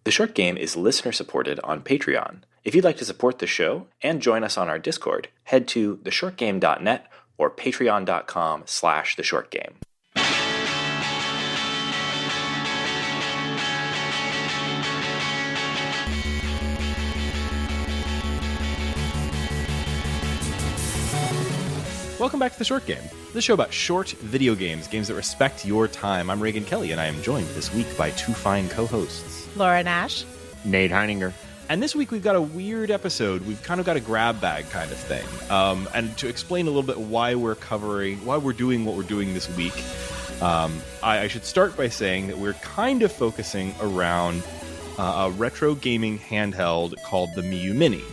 The Short Game is listener-supported on Patreon. If you'd like to support the show and join us on our Discord, head to theshortgame.net or patreon.com/theshortgame. Welcome back to The Short Game, the show about short video games, games that respect your time. I'm Raygan Kelly, and I am joined this week by two fine co-hosts. Laura Nash. Nate Heininger. And this week we've got a weird episode. We've kind of got a grab bag kind of thing. And to explain a little bit why we're doing what we're doing this week, I should start by saying that we're kind of focusing around a retro gaming handheld called the Miyoo Mini,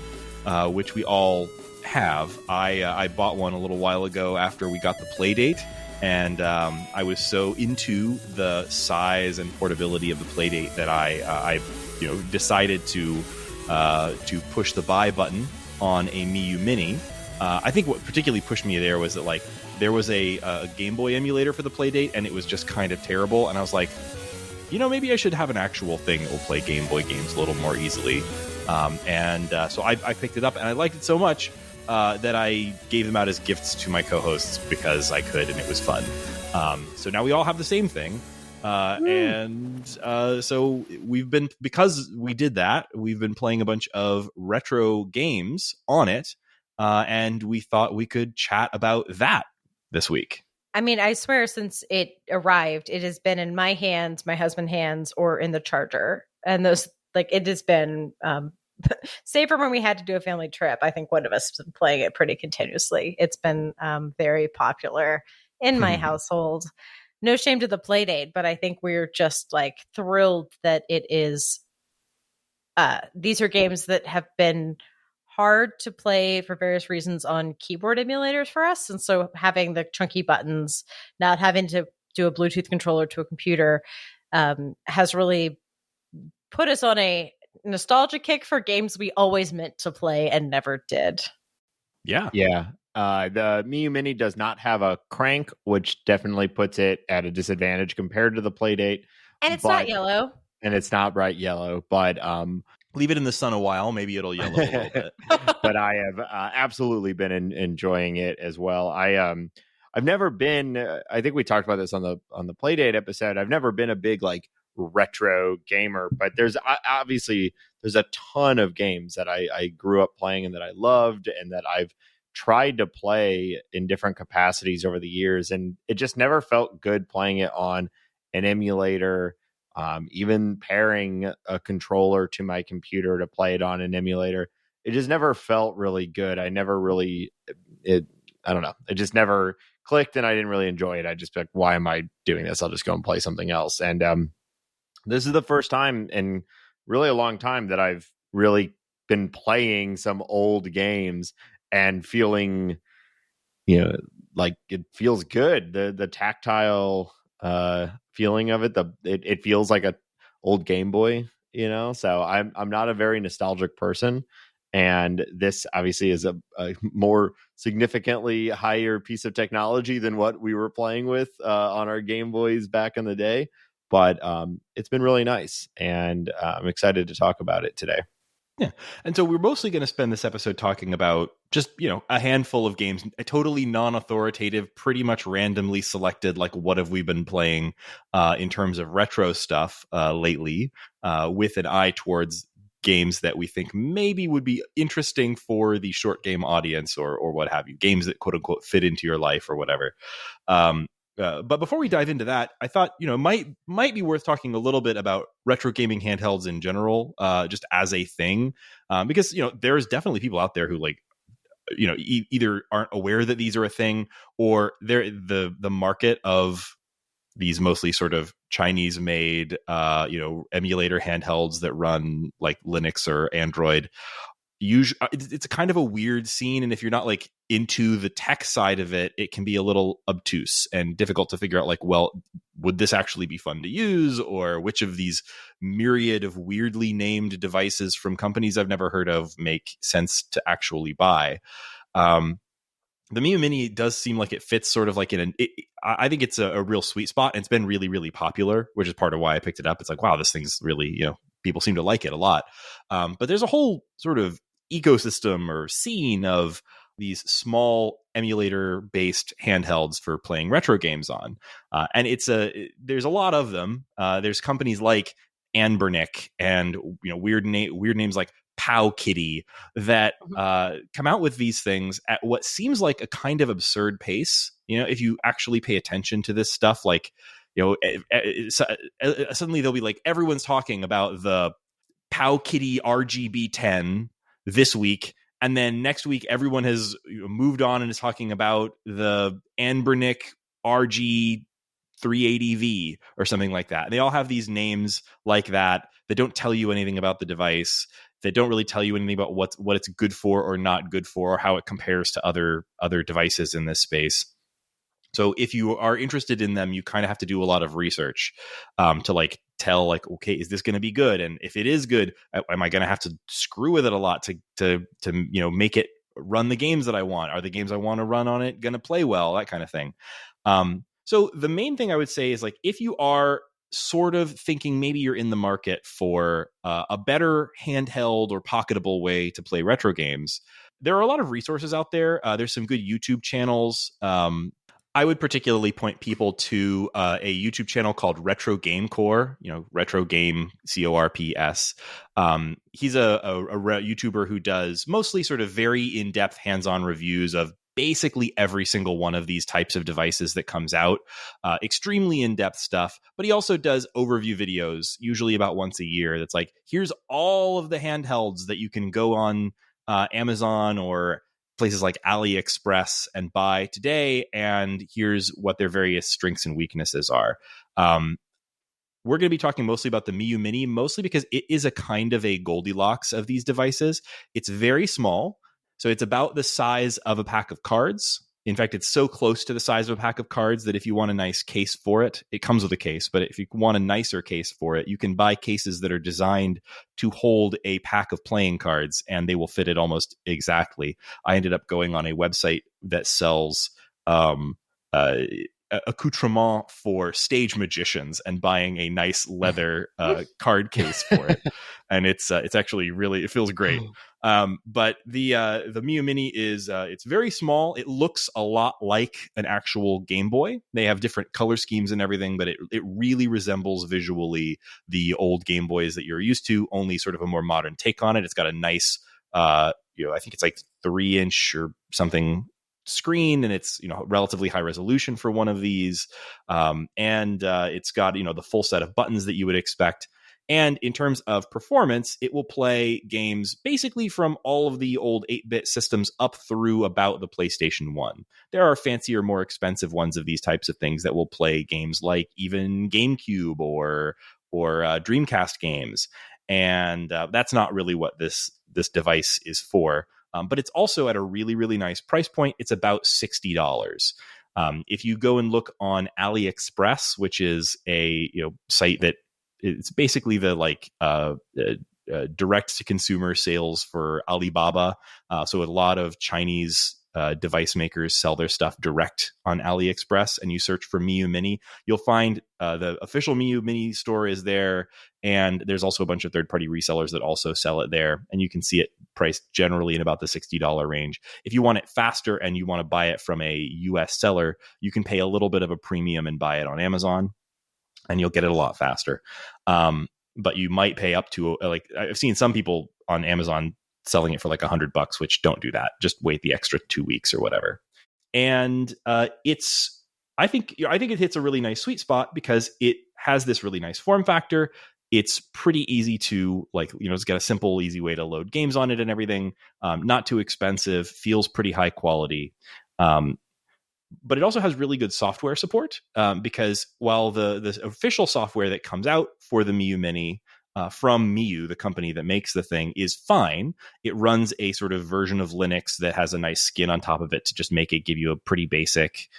which we all have. I bought one a little while ago after we got the Playdate, and I was so into the size and portability of the Playdate that I decided to push the buy button on a Miyoo Mini. I think what particularly pushed me there was that there was a Game Boy emulator for the Playdate, and it was just kind of terrible. And I was like, maybe I should have an actual thing that will play Game Boy games a little more easily. So I picked it up, and I liked it so much that I gave them out as gifts to my co-hosts because I could, and it was fun. So now we all have the same thing. So because we did that, we've been playing a bunch of retro games on it, and we thought we could chat about that this week. I mean, I swear since it arrived, it has been in my hands, my husband's hands, or in the charger. And those, it has been, save for when we had to do a family trip, I think one of us has been playing it pretty continuously. It's been very popular in my household. No shame to the Playdate, but I think we're just thrilled that it is. These are games that have been hard to play for various reasons on keyboard emulators for us. And so having the chunky buttons, not having to do a Bluetooth controller to a computer, has really put us on a nostalgia kick for games we always meant to play and never did. Yeah. The Miyoo Mini does not have a crank, which definitely puts it at a disadvantage compared to the Playdate. And it's not yellow. And it's not bright yellow, but leave it in the sun a while, maybe it'll yellow a little bit. But I have absolutely been enjoying it as well. I've never been. I think we talked about this on the Playdate episode. I've never been a big retro gamer, but there's a ton of games that I grew up playing and that I loved and that I've tried to play in different capacities over the years, and it just never felt good playing it on an emulator. Even pairing a controller to my computer to play it on an emulator, it just never felt really good. I don't know. It just never clicked, and I didn't really enjoy it. I just like, why am I doing this? I'll just go and play something else. And this is the first time in really a long time that I've really been playing some old games and feeling, like it feels good. The tactile feeling of it, it feels like a old Game Boy, so I'm not a very nostalgic person, and this obviously is a more significantly higher piece of technology than what we were playing with on our Game Boys back in the day, but it's been really nice, and I'm excited to talk about it today. Yeah. And so we're mostly going to spend this episode talking about just, a handful of games, totally non-authoritative, pretty much randomly selected, what have we been playing in terms of retro stuff lately, with an eye towards games that we think maybe would be interesting for the short game audience or what have you, games that quote unquote fit into your life or whatever. But before we dive into that, I thought, might be worth talking a little bit about retro gaming handhelds in general, just as a thing, because, there's definitely people out there who either aren't aware that these are a thing, or the market of these mostly sort of Chinese made, emulator handhelds that run like Linux or Android. It's a kind of a weird scene, and if you're not into the tech side of it, it can be a little obtuse and difficult to figure out would this actually be fun to use, or which of these myriad of weirdly named devices from companies I've never heard of make sense to actually buy. The Miyoo Mini does seem like it fits sort of I think it's a real sweet spot, and it's been really, really popular, which is part of why I picked it up. It's wow, this thing's really, people seem to like it a lot. But there's a whole sort of ecosystem or scene of these small emulator based handhelds for playing retro games on. And there's a lot of them. There's companies like Anbernic and weird names like Pow Kitty that come out with these things at what seems like a kind of absurd pace. If you actually pay attention to this stuff, like suddenly they'll be like, everyone's talking about the Pow Kitty RGB 10 this week, and then next week everyone has moved on and is talking about the Anbernic RG 380V or something like that. And they all have these names like that don't tell you anything about the device. That don't really tell you anything about what it's good for or not good for, or how it compares to other devices in this space. So if you are interested in them, you kind of have to do a lot of research to like tell like, okay, is this going to be good? And if it is good, am I going to have to screw with it a lot to make it run the games that I want? Are the games I want to run on it going to play well? That kind of thing. So the main thing I would say is, like, if you are sort of thinking maybe you're in the market for a better handheld or pocketable way to play retro games, there are a lot of resources out there. There's some good YouTube channels. I would particularly point people to a YouTube channel called Retro Game Core, Retro Game Corps. He's a YouTuber who does mostly sort of very in-depth hands-on reviews of basically every single one of these types of devices that comes out. Extremely in-depth stuff, but he also does overview videos, usually about once a year. That's like, here's all of the handhelds that you can go on Amazon or places like AliExpress and buy today, and here's what their various strengths and weaknesses are. We're going to be talking mostly about the Miyoo Mini, mostly because it is a kind of a Goldilocks of these devices. It's very small, so it's about the size of a pack of cards. In fact, it's so close to the size of a pack of cards that if you want a nice case for it, it comes with a case. But if you want a nicer case for it, you can buy cases that are designed to hold a pack of playing cards, and they will fit it almost exactly. I ended up going on a website that sells accoutrement for stage magicians and buying a nice leather card case for it, and it's actually really, it feels great. But the Miyoo Mini is it's very small. It looks a lot like an actual Game Boy. They have different color schemes and everything, but it really resembles visually the old Game Boys that you're used to, only sort of a more modern take on it. It's got a nice I think it's like 3-inch or something screen, and it's relatively high resolution for one of these, and it's got the full set of buttons that you would expect. And in terms of performance, it will play games basically from all of the old 8-bit systems up through about the PlayStation 1. There are fancier, more expensive ones of these types of things that will play games like even GameCube or Dreamcast games, and that's not really what this device is for. But it's also at a really, really nice price point. It's about $60. If you go and look on AliExpress, which is a site that it's basically the direct to consumer sales for Alibaba. So a lot of Chinese device makers sell their stuff direct on AliExpress, and you search for Miyoo Mini, you'll find the official Miyoo Mini store is there, and there's also a bunch of third-party resellers that also sell it there, and you can see it priced generally in about the $60 range. If you want it faster and you want to buy it from a US seller, you can pay a little bit of a premium and buy it on Amazon, and you'll get it a lot faster. But you might pay up to I've seen some people on Amazon selling it for like $100, which don't do that. Just wait the extra 2 weeks or whatever. And I think it hits a really nice sweet spot because it has this really nice form factor. It's pretty easy to it's got a simple, easy way to load games on it and everything. Not too expensive, feels pretty high quality. But it also has really good software support because while the official software that comes out for the Miyoo Mini from Miyoo, the company that makes the thing, is fine. It runs a sort of version of Linux that has a nice skin on top of it to just make it give you a pretty basic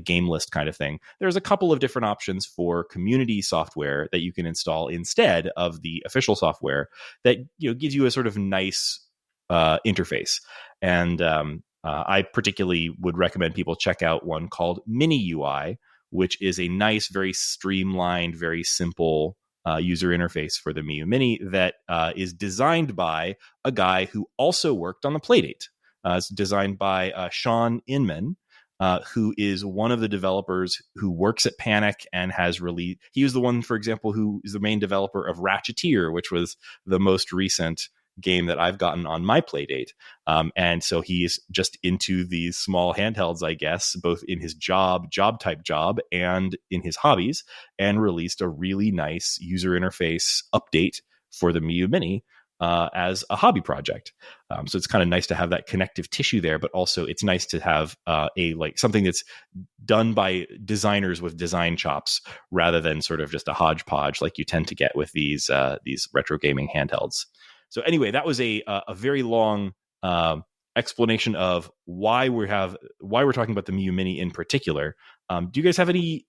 game list kind of thing. There's a couple of different options for community software that you can install instead of the official software that gives you a sort of nice interface. And I particularly would recommend people check out one called Mini UI, which is a nice, very streamlined, very simple user interface for the Miyoo Mini that is designed by a guy who also worked on the Playdate. It's designed by Sean Inman, who is one of the developers who works at Panic and has released. He was the one, for example, who is the main developer of Ratcheteer, which was the most recent game that I've gotten on my Playdate. And so he's just into these small handhelds, I guess, both in his job type job and in his hobbies, and released a really nice user interface update for the Miyoo Mini as a hobby project. So it's kind of nice to have that connective tissue there, but also it's nice to have something that's done by designers with design chops rather than sort of just a hodgepodge like you tend to get with these retro gaming handhelds. So anyway, that was a very long explanation of why we're talking about the Miyoo Mini in particular. Do you guys have any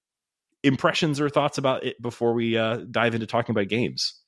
impressions or thoughts about it before we dive into talking about games?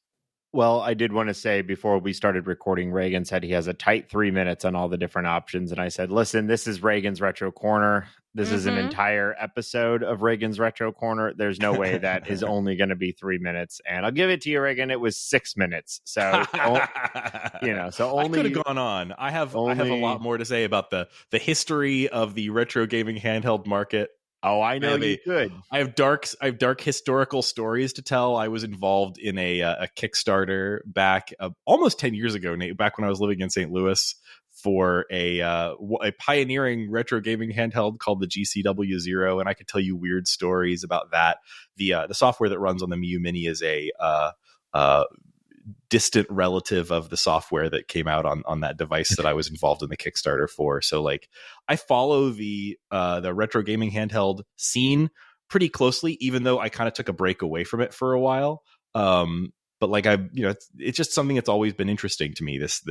Well, I did want to say before we started recording, Raygan said he has a tight 3 minutes on all the different options. And I said, listen, this is Raygan's Retro Corner. This is an entire episode of Raygan's Retro Corner. There's no way that is only going to be 3 minutes. And I'll give it to you, Raygan. It was 6 minutes. So, so only I could have gone on. I have a lot more to say about the history of the retro gaming handheld market. Oh, I know you could. I have dark historical stories to tell. I was involved in a Kickstarter back almost 10 years ago, Nate, back when I was living in St. Louis, for a pioneering retro gaming handheld called the GCW Zero, and I could tell you weird stories about that. The software that runs on the Miyoo Mini is a distant relative of the software that came out on that device that I was involved in the Kickstarter for. So like I follow the retro gaming handheld scene pretty closely, even though I kind of took a break away from it for a while. But like it's just something that's always been interesting to me. This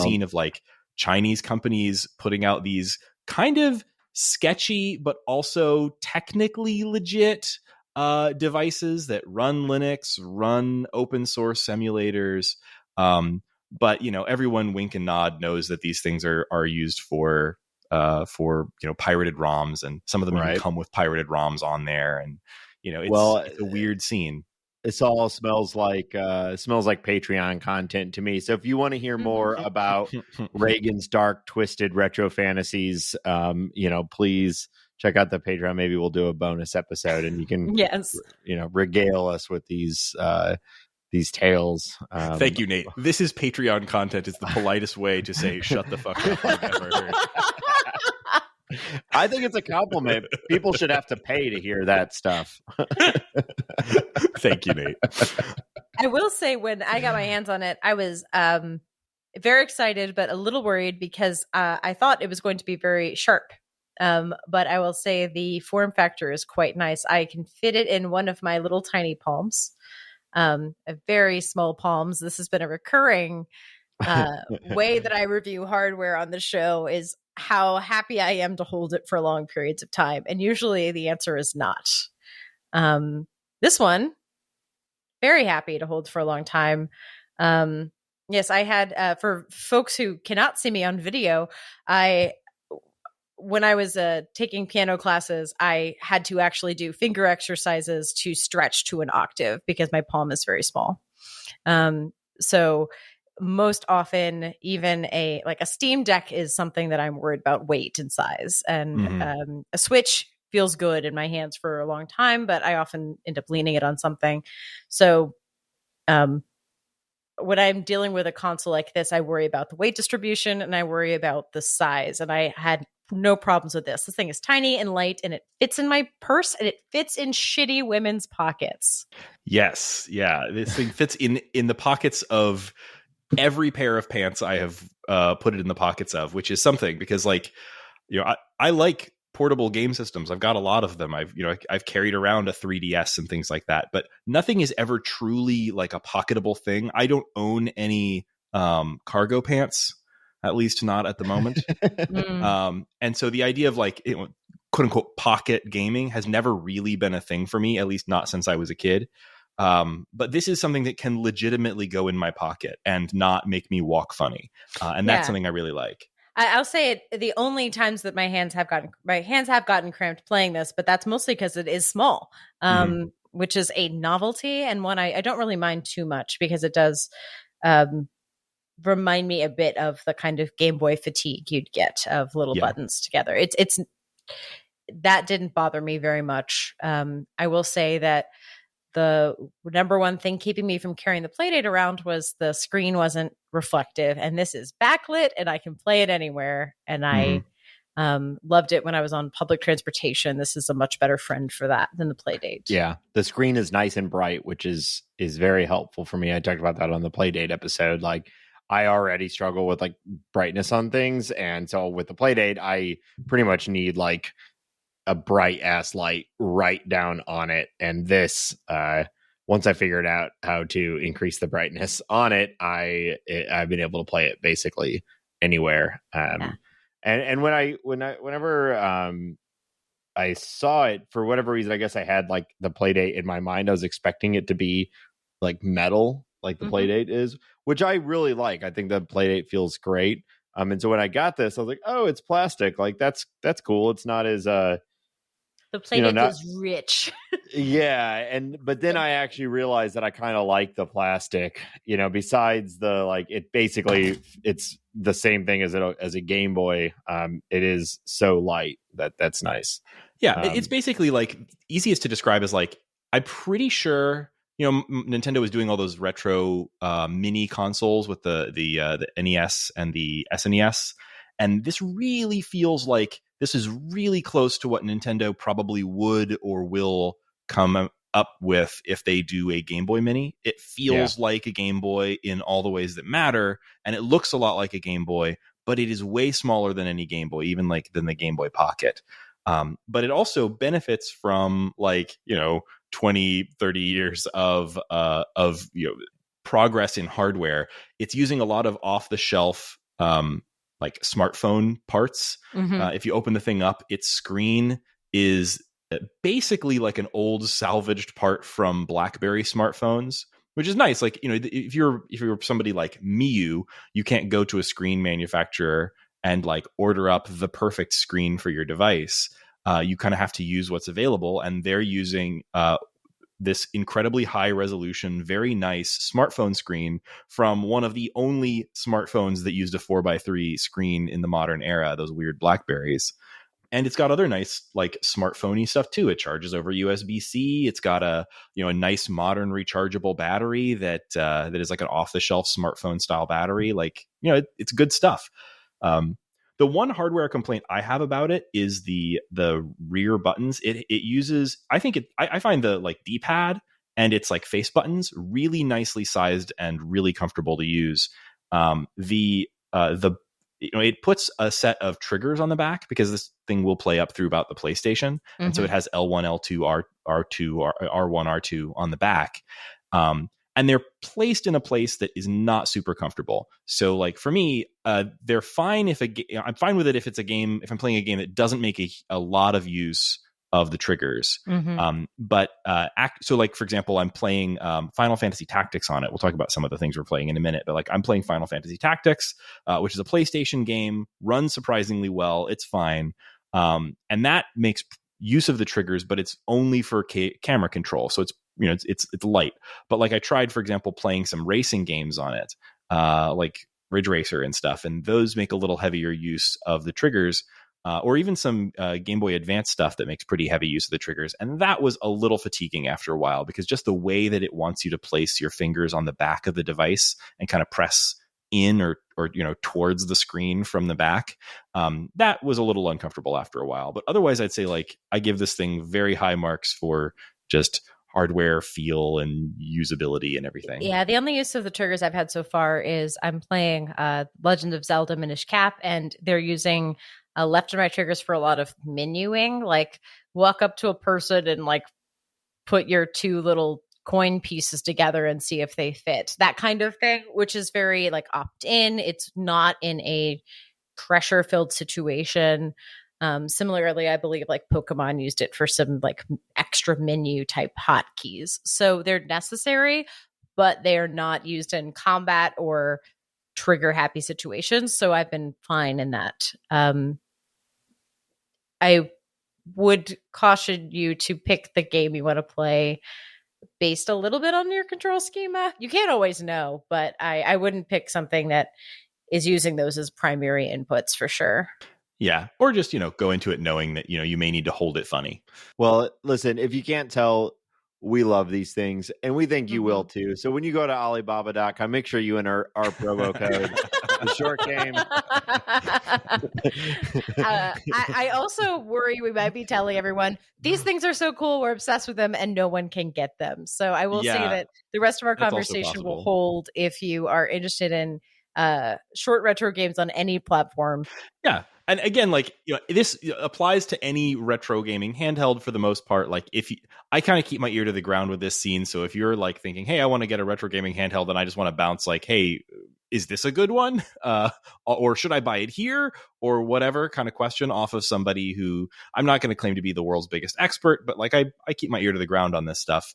scene of like Chinese companies putting out these kind of sketchy but also technically legit devices that run Linux, run open source emulators. But everyone wink and nod knows that these things are used for pirated ROMs, and some of them even come with pirated ROMs on there. And it's a weird scene. This all smells like Patreon content to me. So if you want to hear more about Raygan's dark, twisted retro fantasies, please check out the Patreon. Maybe we'll do a bonus episode, and you can regale us with these tales. Thank you, Nate. This is Patreon content. It's the politest way to say shut the fuck up I've ever heard. I think it's a compliment. People should have to pay to hear that stuff. Thank you, Nate. I will say when I got my hands on it, I was very excited, but a little worried because I thought it was going to be very sharp. But I will say the form factor is quite nice. I can fit it in one of my little tiny palms, very small palms. This has been a recurring way that I review hardware on the show, is how happy I am to hold it for long periods of time. And usually the answer is not. This one, very happy to hold for a long time. Yes, I had, for folks who cannot see me on video, when I was taking piano classes, I had to actually do finger exercises to stretch to an octave because my palm is very small. So most often, even a Steam Deck is something that I'm worried about weight and size. And a Switch feels good in my hands for a long time, but I often end up leaning it on something. So when I'm dealing with a console like this, I worry about the weight distribution and I worry about the size. And I had no problems with this. This thing is tiny and light, and it fits in my purse, and it fits in shitty women's pockets. Yes. Yeah. This thing fits in the pockets of every pair of pants I have put it in the pockets of, which is something because I like portable game systems. I've got a lot of them. I've carried around a 3DS and things like that, but nothing is ever truly like a pocketable thing. I don't own any cargo pants, at least not at the moment. And so the idea of quote unquote pocket gaming has never really been a thing for me, at least not since I was a kid. But this is something that can legitimately go in my pocket and not make me walk funny. And that's something I really like. I'll say it. The only times that my hands have gotten cramped playing this, but that's mostly because it is small. which is a novelty and one I don't really mind too much because it does um, remind me a bit of the kind of Game Boy fatigue you'd get of little Yeah. buttons together. It's that didn't bother me very much. I will say that the number one thing keeping me from carrying the Playdate around was the screen wasn't reflective, and this is backlit and I can play it anywhere. And I loved it when I was on public transportation. This is a much better friend for that than the Playdate. Yeah, the screen is nice and bright, which is very helpful for me. I talked about that on the Playdate episode. Like, I already struggle with like brightness on things, and so with the Playdate, I pretty much need like a bright ass light right down on it. And this, once I figured out how to increase the brightness on it, I've been able to play it basically anywhere. And whenever I saw it, for whatever reason, I guess I had like the Playdate in my mind. I was expecting it to be like metal, like the Playdate is, which I really like. I think the Playdate feels great. And so when I got this, I was like, oh, it's plastic. Like that's cool. It's not as the Playdate is rich. Yeah, but then I actually realized that I kind of like the plastic. Besides the like, it's the same thing as a Game Boy. It is so light that's nice. Yeah, it's basically like easiest to describe as like, I'm pretty sure Nintendo was doing all those retro mini consoles with the NES and the SNES, and this really feels like this is really close to what Nintendo probably would or will come up with if they do a Game Boy Mini. It feels like a Game Boy in all the ways that matter, and it looks a lot like a Game Boy, but it is way smaller than any Game Boy, even like than the Game Boy Pocket. But it also benefits from 20, 30 years of progress in hardware. It's using a lot of off the shelf like smartphone parts. If you open the thing up, its screen is basically like an old salvaged part from BlackBerry smartphones, which is nice. Like, if you're somebody like Miyoo, you can't go to a screen manufacturer and like order up the perfect screen for your device. You kind of have to use what's available, and they're using this incredibly high resolution, very nice smartphone screen from one of the only smartphones that used a 4:3 screen in the modern era, those weird Blackberries. And it's got other nice like smartphone-y stuff too. It charges over USB-C. It's got a nice modern rechargeable battery that is like an off-the-shelf smartphone style battery. Like, it's good stuff. The one hardware complaint I have about it is the rear buttons. It uses, I find the like D-pad and its like face buttons really nicely sized and really comfortable to use. It puts a set of triggers on the back because this thing will play up through about the PlayStation. And so it has L1, L2, R2, R1, R2 on the back. And they're placed in a place that is not super comfortable. So like for me, they're fine I'm fine with it if it's a game, if I'm playing a game that doesn't make a lot of use of the triggers. So like, for example, I'm playing Final Fantasy Tactics on it. We'll talk about some of the things we're playing in a minute, but like I'm playing Final Fantasy Tactics, which is a PlayStation game, runs surprisingly well. It's fine. And that makes use of the triggers, but it's only for camera control. So it's, it's light. But like I tried, for example, playing some racing games on it, like Ridge Racer and stuff, and those make a little heavier use of the triggers. Or even some Game Boy Advance stuff that makes pretty heavy use of the triggers. And that was a little fatiguing after a while because just the way that it wants you to place your fingers on the back of the device and kind of press in or towards the screen from the back, that was a little uncomfortable after a while. But otherwise, I'd say like I give this thing very high marks for just hardware feel and usability and everything. Yeah, the only use of the triggers I've had so far is I'm playing Legend of Zelda Minish Cap, and they're using left and right triggers for a lot of menuing, like walk up to a person and like put your two little coin pieces together and see if they fit, that kind of thing, which is very like opt in. It's not in a pressure filled situation. Similarly, I believe like Pokemon used it for some like extra menu type hotkeys. So they're necessary, but they are not used in combat or trigger happy situations. So I've been fine in that. would caution you to pick the game you want to play based a little bit on your control schema. You can't always know, but I wouldn't pick something that is using those as primary inputs for sure. Yeah. Or just, go into it knowing that, you may need to hold it funny. Well, listen, if you can't tell, we love these things, and we think you will too. So when you go to Alibaba.com, make sure you enter our promo code, the short game. I also worry we might be telling everyone these things are so cool, we're obsessed with them, and no one can get them. So I will say that the rest of our conversation will hold if you are interested in short retro games on any platform. Yeah. And again, this applies to any retro gaming handheld for the most part. Like I kind of keep my ear to the ground with this scene. So if you're like thinking, hey, I want to get a retro gaming handheld and I just want to bounce like, hey, is this a good one? Or should I buy it here? Or whatever kind of question off of somebody who I'm not going to claim to be the world's biggest expert, but like I keep my ear to the ground on this stuff.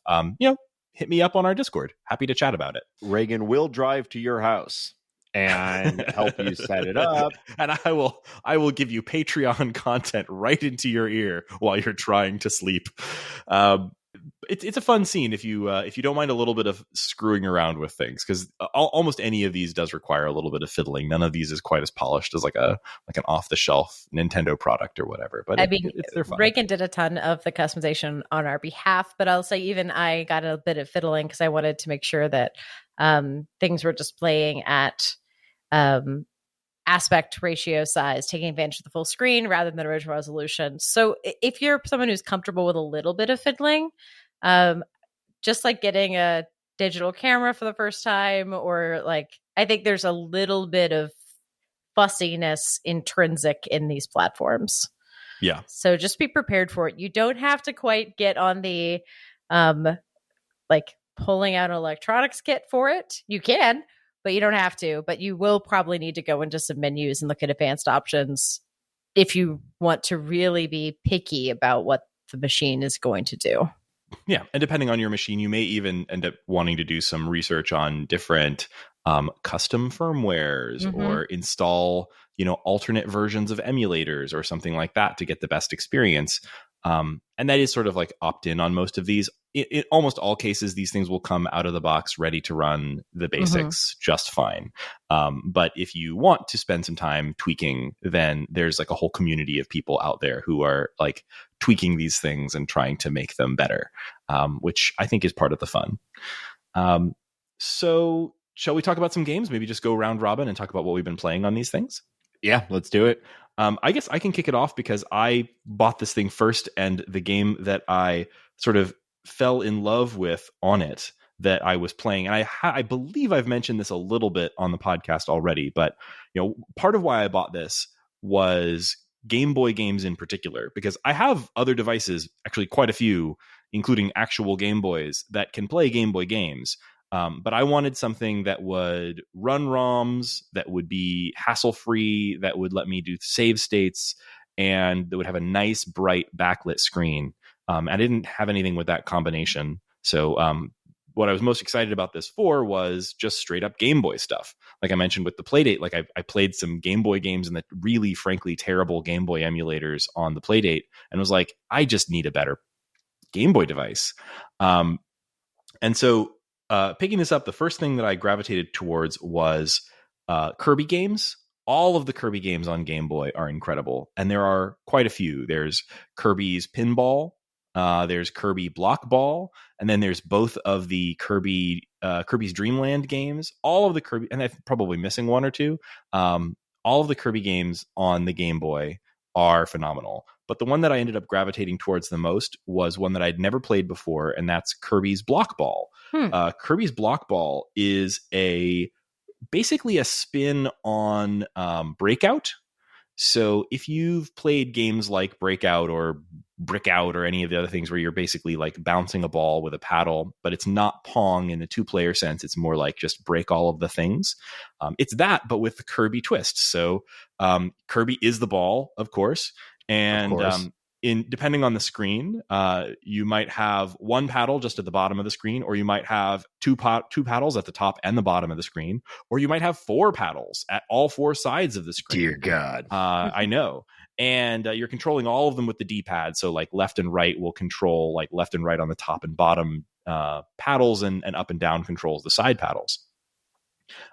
Hit me up on our Discord. Happy to chat about it. Raygan will drive to your house and help you set it up, and I will give you Patreon content right into your ear while you're trying to sleep. It's a fun scene if you don't mind a little bit of screwing around with things, because almost any of these does require a little bit of fiddling. None of these is quite as polished as like an off the shelf Nintendo product or whatever. But they're fun. Raygan did a ton of the customization on our behalf, but I'll say even I got a bit of fiddling because I wanted to make sure that things were displaying at aspect ratio size, taking advantage of the full screen rather than the original resolution. So if you're someone who's comfortable with a little bit of fiddling, just like getting a digital camera for the first time, or like, I think there's a little bit of fussiness intrinsic in these platforms. Yeah. So just be prepared for it. You don't have to quite get on the pulling out an electronics kit for it. You can, but you don't have to. But you will probably need to go into some menus and look at advanced options if you want to really be picky about what the machine is going to do. Yeah. And depending on your machine, you may even end up wanting to do some research on different custom firmwares or install, alternate versions of emulators or something like that to get the best experience. And that is sort of like opt-in on most of these. In almost all cases, these things will come out of the box ready to run the basics just fine. But if you want to spend some time tweaking, then there's like a whole community of people out there who are like tweaking these things and trying to make them better, which I think is part of the fun. So shall we talk about some games? Maybe just go round robin and talk about what we've been playing on these things? Yeah, let's do it. I guess I can kick it off because I bought this thing first, and the game that I sort of fell in love with on it that I was playing, and I believe I've mentioned this a little bit on the podcast already, but part of why I bought this was Game Boy games in particular, because I have other devices, actually quite a few, including actual Game Boys that can play Game Boy games. But I wanted something that would run ROMs, that would be hassle-free, that would let me do save states, and that would have a nice, bright, backlit screen. I didn't have anything with that combination. So what I was most excited about this for was just straight-up Game Boy stuff. Like I mentioned with the Playdate, like I played some Game Boy games in the really, frankly, terrible Game Boy emulators on the Playdate, and was like, I just need a better Game Boy device. And so picking this up, the first thing that I gravitated towards was Kirby games. All of the Kirby games on Game Boy are incredible, and there are quite a few. There's Kirby's Pinball, there's Kirby Block Ball, and then there's both of the Kirby's Dream Land games. All of the Kirby, and I'm probably missing one or two. All of the Kirby games on the Game Boy are phenomenal. But the one that I ended up gravitating towards the most was one that I'd never played before, and that's Kirby's Block Ball. Kirby's Block Ball is basically a spin on Breakout. So if you've played games like Breakout or Brick Out or any of the other things where you're basically like bouncing a ball with a paddle, but it's not Pong in the two-player sense, it's more like just break all of the things. It's that, but with the Kirby twist. So Kirby is the ball, of course. And depending on the screen, you might have one paddle just at the bottom of the screen, or you might have two paddles at the top and the bottom of the screen, or you might have four paddles at all four sides of the screen. Dear God. I know. And you're controlling all of them with the D-pad. So like left and right will control like left and right on the top and bottom paddles, and up and down controls the side paddles.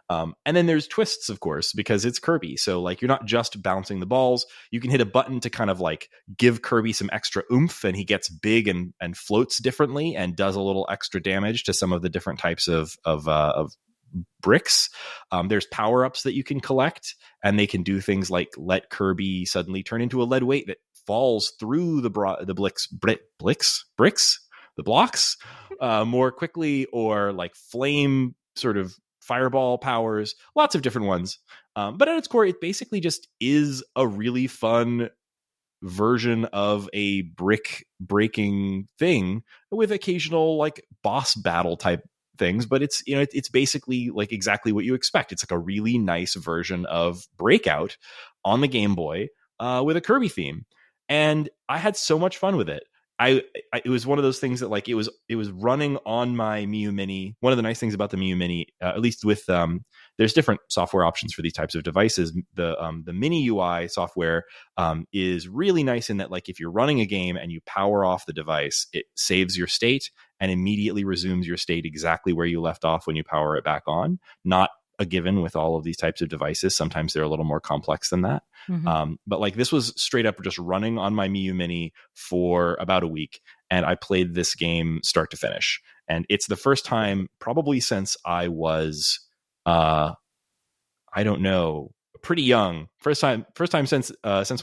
And then there's twists, of course, because it's Kirby. So like you're not just bouncing the balls. You can hit a button to kind of like give Kirby some extra oomph, and he gets big and floats differently and does a little extra damage to some of the different types of bricks. There's power-ups that you can collect, and they can do things like let Kirby suddenly turn into a lead weight that falls through the blocks more quickly, or like flame sort of fireball powers, lots of different ones. But at its core, it basically just is a really fun version of a brick breaking thing with occasional like boss battle type things. But it's, you know, it's basically like exactly what you expect. It's like a really nice version of Breakout on the Game Boy with a Kirby theme. And I had so much fun with it. It was one of those things that like it was running on my Miyoo Mini. One of the nice things about the Miyoo Mini, at least with there's different software options for these types of devices. The Mini UI software is really nice in that like if you're running a game and you power off the device, it saves your state and immediately resumes your state exactly where you left off when you power it back on. Not a given with all of these types of devices. Sometimes they're a little more complex than that. Mm-hmm. But like this was straight up just running on my Miyoo Mini for about a week, and I played this game start to finish. And it's the first time probably since I was, I don't know, pretty young. First time since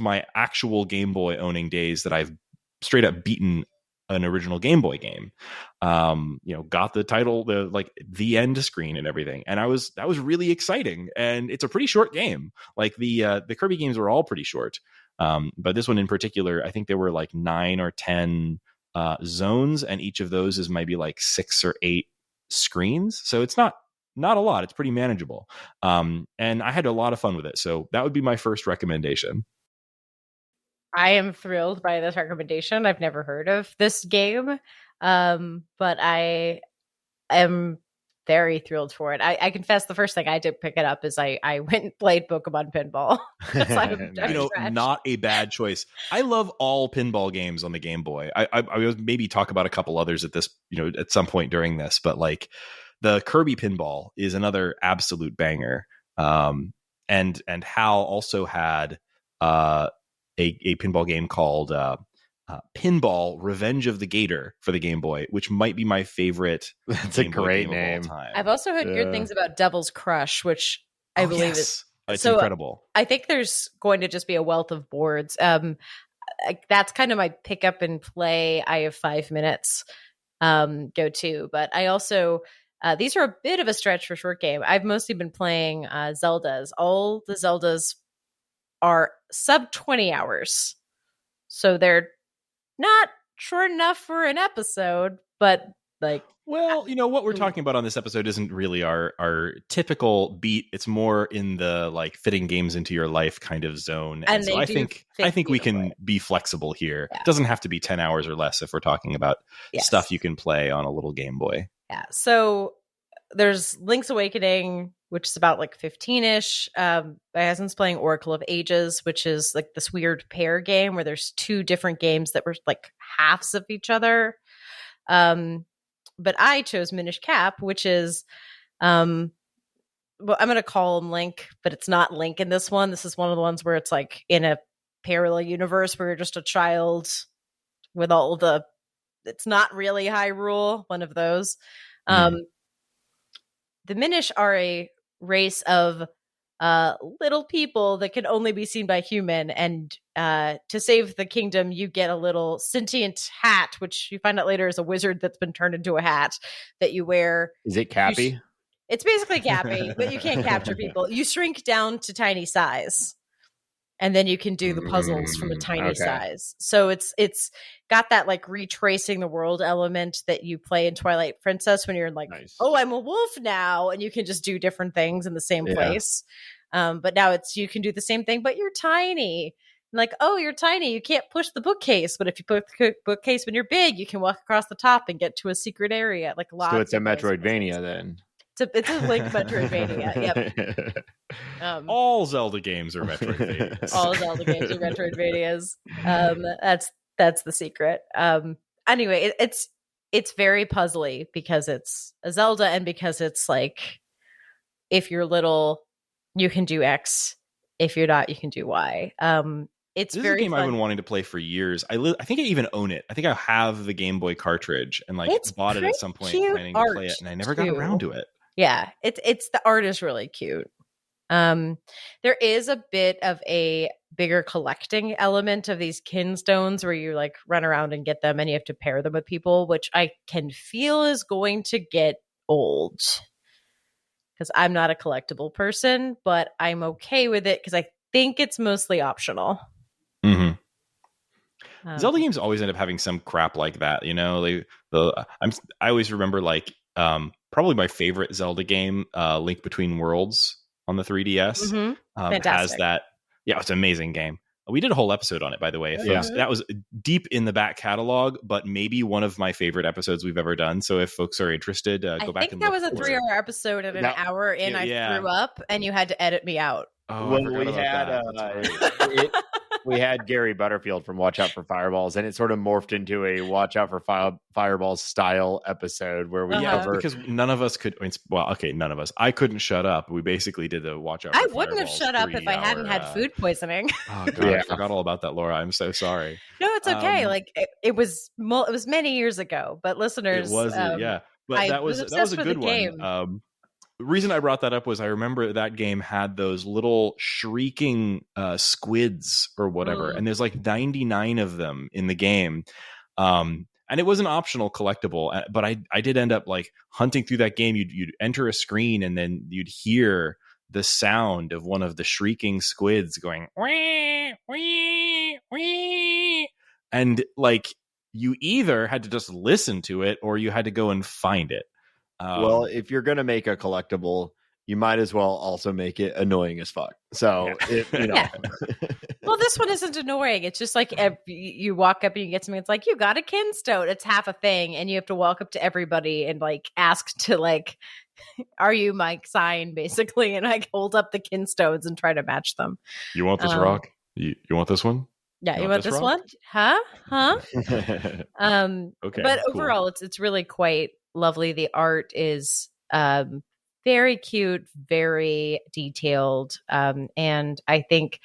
my actual Game Boy owning days that I've straight up beaten an original Game Boy game. Got the title, the end screen and everything. And that was really exciting. And it's a pretty short game. Like the Kirby games were all pretty short. But this one in particular, I think there were like 9 or 10 zones, and each of those is maybe like 6 or 8 screens. So it's not a lot. It's pretty manageable. And I had a lot of fun with it. So that would be my first recommendation. I am thrilled by this recommendation. I've never heard of this game, but I am very thrilled for it. I confess the first thing I did pick it up is I went and played Pokemon Pinball. Not a bad choice. I love all pinball games on the Game Boy. I will maybe talk about a couple others at this, at some point during this, but like the Kirby Pinball is another absolute banger. And Hal also had a pinball game called Pinball Revenge of the Gator for the Game Boy, which might be my favorite. That's a great name. Of all time. I've also heard good things about Devil's Crush, which I believe is it's incredible. I think there's going to just be a wealth of boards. That's kind of my pick up and play. I have 5 minutes go to, but I also these are a bit of a stretch for short game. I've mostly been playing Zeldas. All the Zeldas are sub 20 hours. So they're not short enough for an episode, but like... Well, what we're talking about on this episode isn't really our typical beat. It's more in the like fitting games into your life kind of zone. And so I think we can be flexible here. Yeah. It doesn't have to be 10 hours or less if we're talking about stuff you can play on a little Game Boy. Yeah. So there's Link's Awakening, which is about like 15-ish. My husband's playing Oracle of Ages, which is like this weird pair game where there's 2 different games that were like halves of each other. But I chose Minish Cap, which is, well, I'm going to call him Link, but it's not Link in this one. This is one of the ones where it's like in a parallel universe where you're just a child with all the, it's not really Hyrule, one of those. The Minish are a race of little people that can only be seen by human, and to save the kingdom, you get a little sentient hat, which you find out later is a wizard that's been turned into a hat that you wear. Is it Cappy? It's basically Cappy, but you can't capture people. You shrink down to tiny size, and then you can do the puzzles from a tiny size. So it's got that like retracing the world element that you play in Twilight Princess when you're like, oh, I'm a wolf now, and you can just do different things in the same place. But now you can do the same thing, but you're tiny. Like, oh, you're tiny, you can't push the bookcase, but if you push the bookcase when you're big, you can walk across the top and get to a secret area. Like lots. So it's a of those Metroidvania then. It's a Link Metroidvania. Yep. All Zelda games are Metroidvanias. All Zelda games are Metroidvanias. That's the secret. Anyway, it's very puzzly because it's a Zelda and because it's like, if you're little, you can do X. If you're not, you can do Y. It's this very is a game fun. I've been wanting to play for years. I think I even own it. I think I have the Game Boy cartridge and like It's bought it at some point planning to play it, and I never got around to it. Yeah, it's the art is really cute. There is a bit of a bigger collecting element of these kinstones where you like run around and get them and you have to pair them with people, which I can feel is going to get old because I'm not a collectible person, but I'm okay with it because I think it's mostly optional. Mm-hmm. Zelda games always end up having some crap like that, you know. I always remember like probably my favorite Zelda game, Link Between Worlds on the 3DS, has that. Yeah, it's an amazing game. We did a whole episode on it, by the way. Folks, that was deep in the back catalog, but maybe one of my favorite episodes we've ever done. So if folks are interested, go back and look. I think that was a 3-hour episode, and an hour in, I threw up, and you had to edit me out. Oh, well, we had Gary Butterfield from Watch Out for Fireballs, and it sort of morphed into a Watch Out for Fireballs style episode where we cover... because none of us could. None of us. I couldn't shut up. We basically did the Watch Out. I wouldn't have shut up if I hadn't had food poisoning. Oh god, I forgot all about that, Laura. I'm so sorry. No, it's okay. It was many years ago, but listeners, it was but that was a good one. The reason I brought that up was I remember that game had those little shrieking squids or whatever, and there's like 99 of them in the game. And it was an optional collectible, but I did end up like hunting through that game. You'd enter a screen and then you'd hear the sound of one of the shrieking squids going, wee, wee, wee. And like you either had to just listen to it or you had to go and find it. Well, if you're going to make a collectible, you might as well also make it annoying as fuck. So, Well, this one isn't annoying. It's just like you walk up and you get something. It's like, you got a kinstone. It's half a thing. And you have to walk up to everybody and like ask to like, are you my sign, basically? And I hold up the kinstones and try to match them. You want this rock? You want this one? Yeah, you want this one? Huh? Okay. But overall, it's really quite lovely. The art is very cute, very detailed, and I think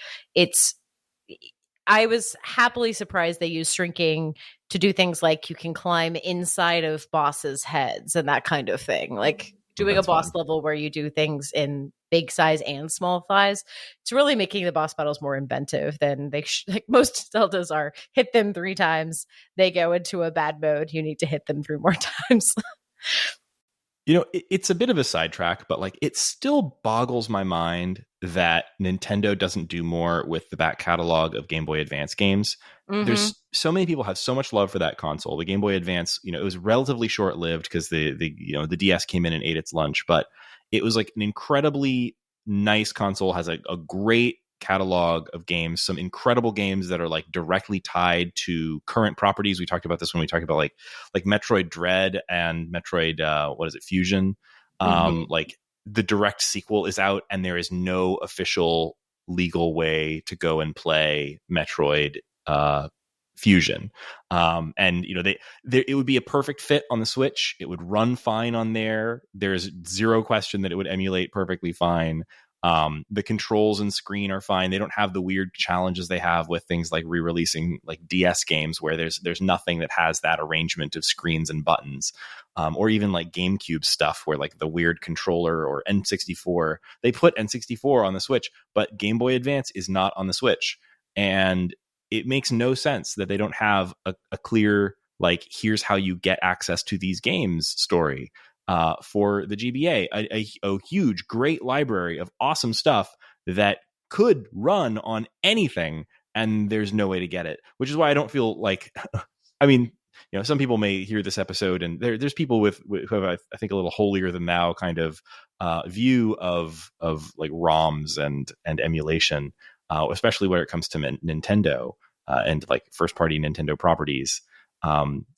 I was happily surprised they used shrinking to do things like you can climb inside of bosses' heads and that kind of thing, like doing a boss level where you do things in big size and small size. It's really making the boss battles more inventive than like most Zeldas are. Hit them 3 times, they go into a bad mode. You need to hit them 3 more times. You know, it's a bit of a sidetrack, but like it still boggles my mind that Nintendo doesn't do more with the back catalog of Game Boy Advance games. There's so many people have so much love for that console. The Game Boy Advance, you know, it was relatively short lived because the DS came in and ate its lunch, but it was like an incredibly nice console. Has a great catalog of games, some incredible games that are like directly tied to current properties. We talked about this when we talked about like Metroid Dread and Metroid Fusion. Like the direct sequel is out and there is no official legal way to go and play Metroid Fusion. And you know, it would be a perfect fit on the Switch. It would run fine on there. There's zero question that it would emulate perfectly fine. The controls and screen are fine. They don't have the weird challenges they have with things like re-releasing like DS games where there's nothing that has that arrangement of screens and buttons, or even like GameCube stuff where like the weird controller or N64. They put N64 on the Switch, but Game Boy Advance is not on the Switch, and it makes no sense that they don't have a clear like here's how you get access to these games story. For the GBA, a huge, great library of awesome stuff that could run on anything, and there's no way to get it, which is why I don't feel like, I mean, you know, some people may hear this episode and there's people who have, I think, a little holier than thou kind of view of like ROMs and emulation. especially when it comes to Nintendo and like first party Nintendo properties.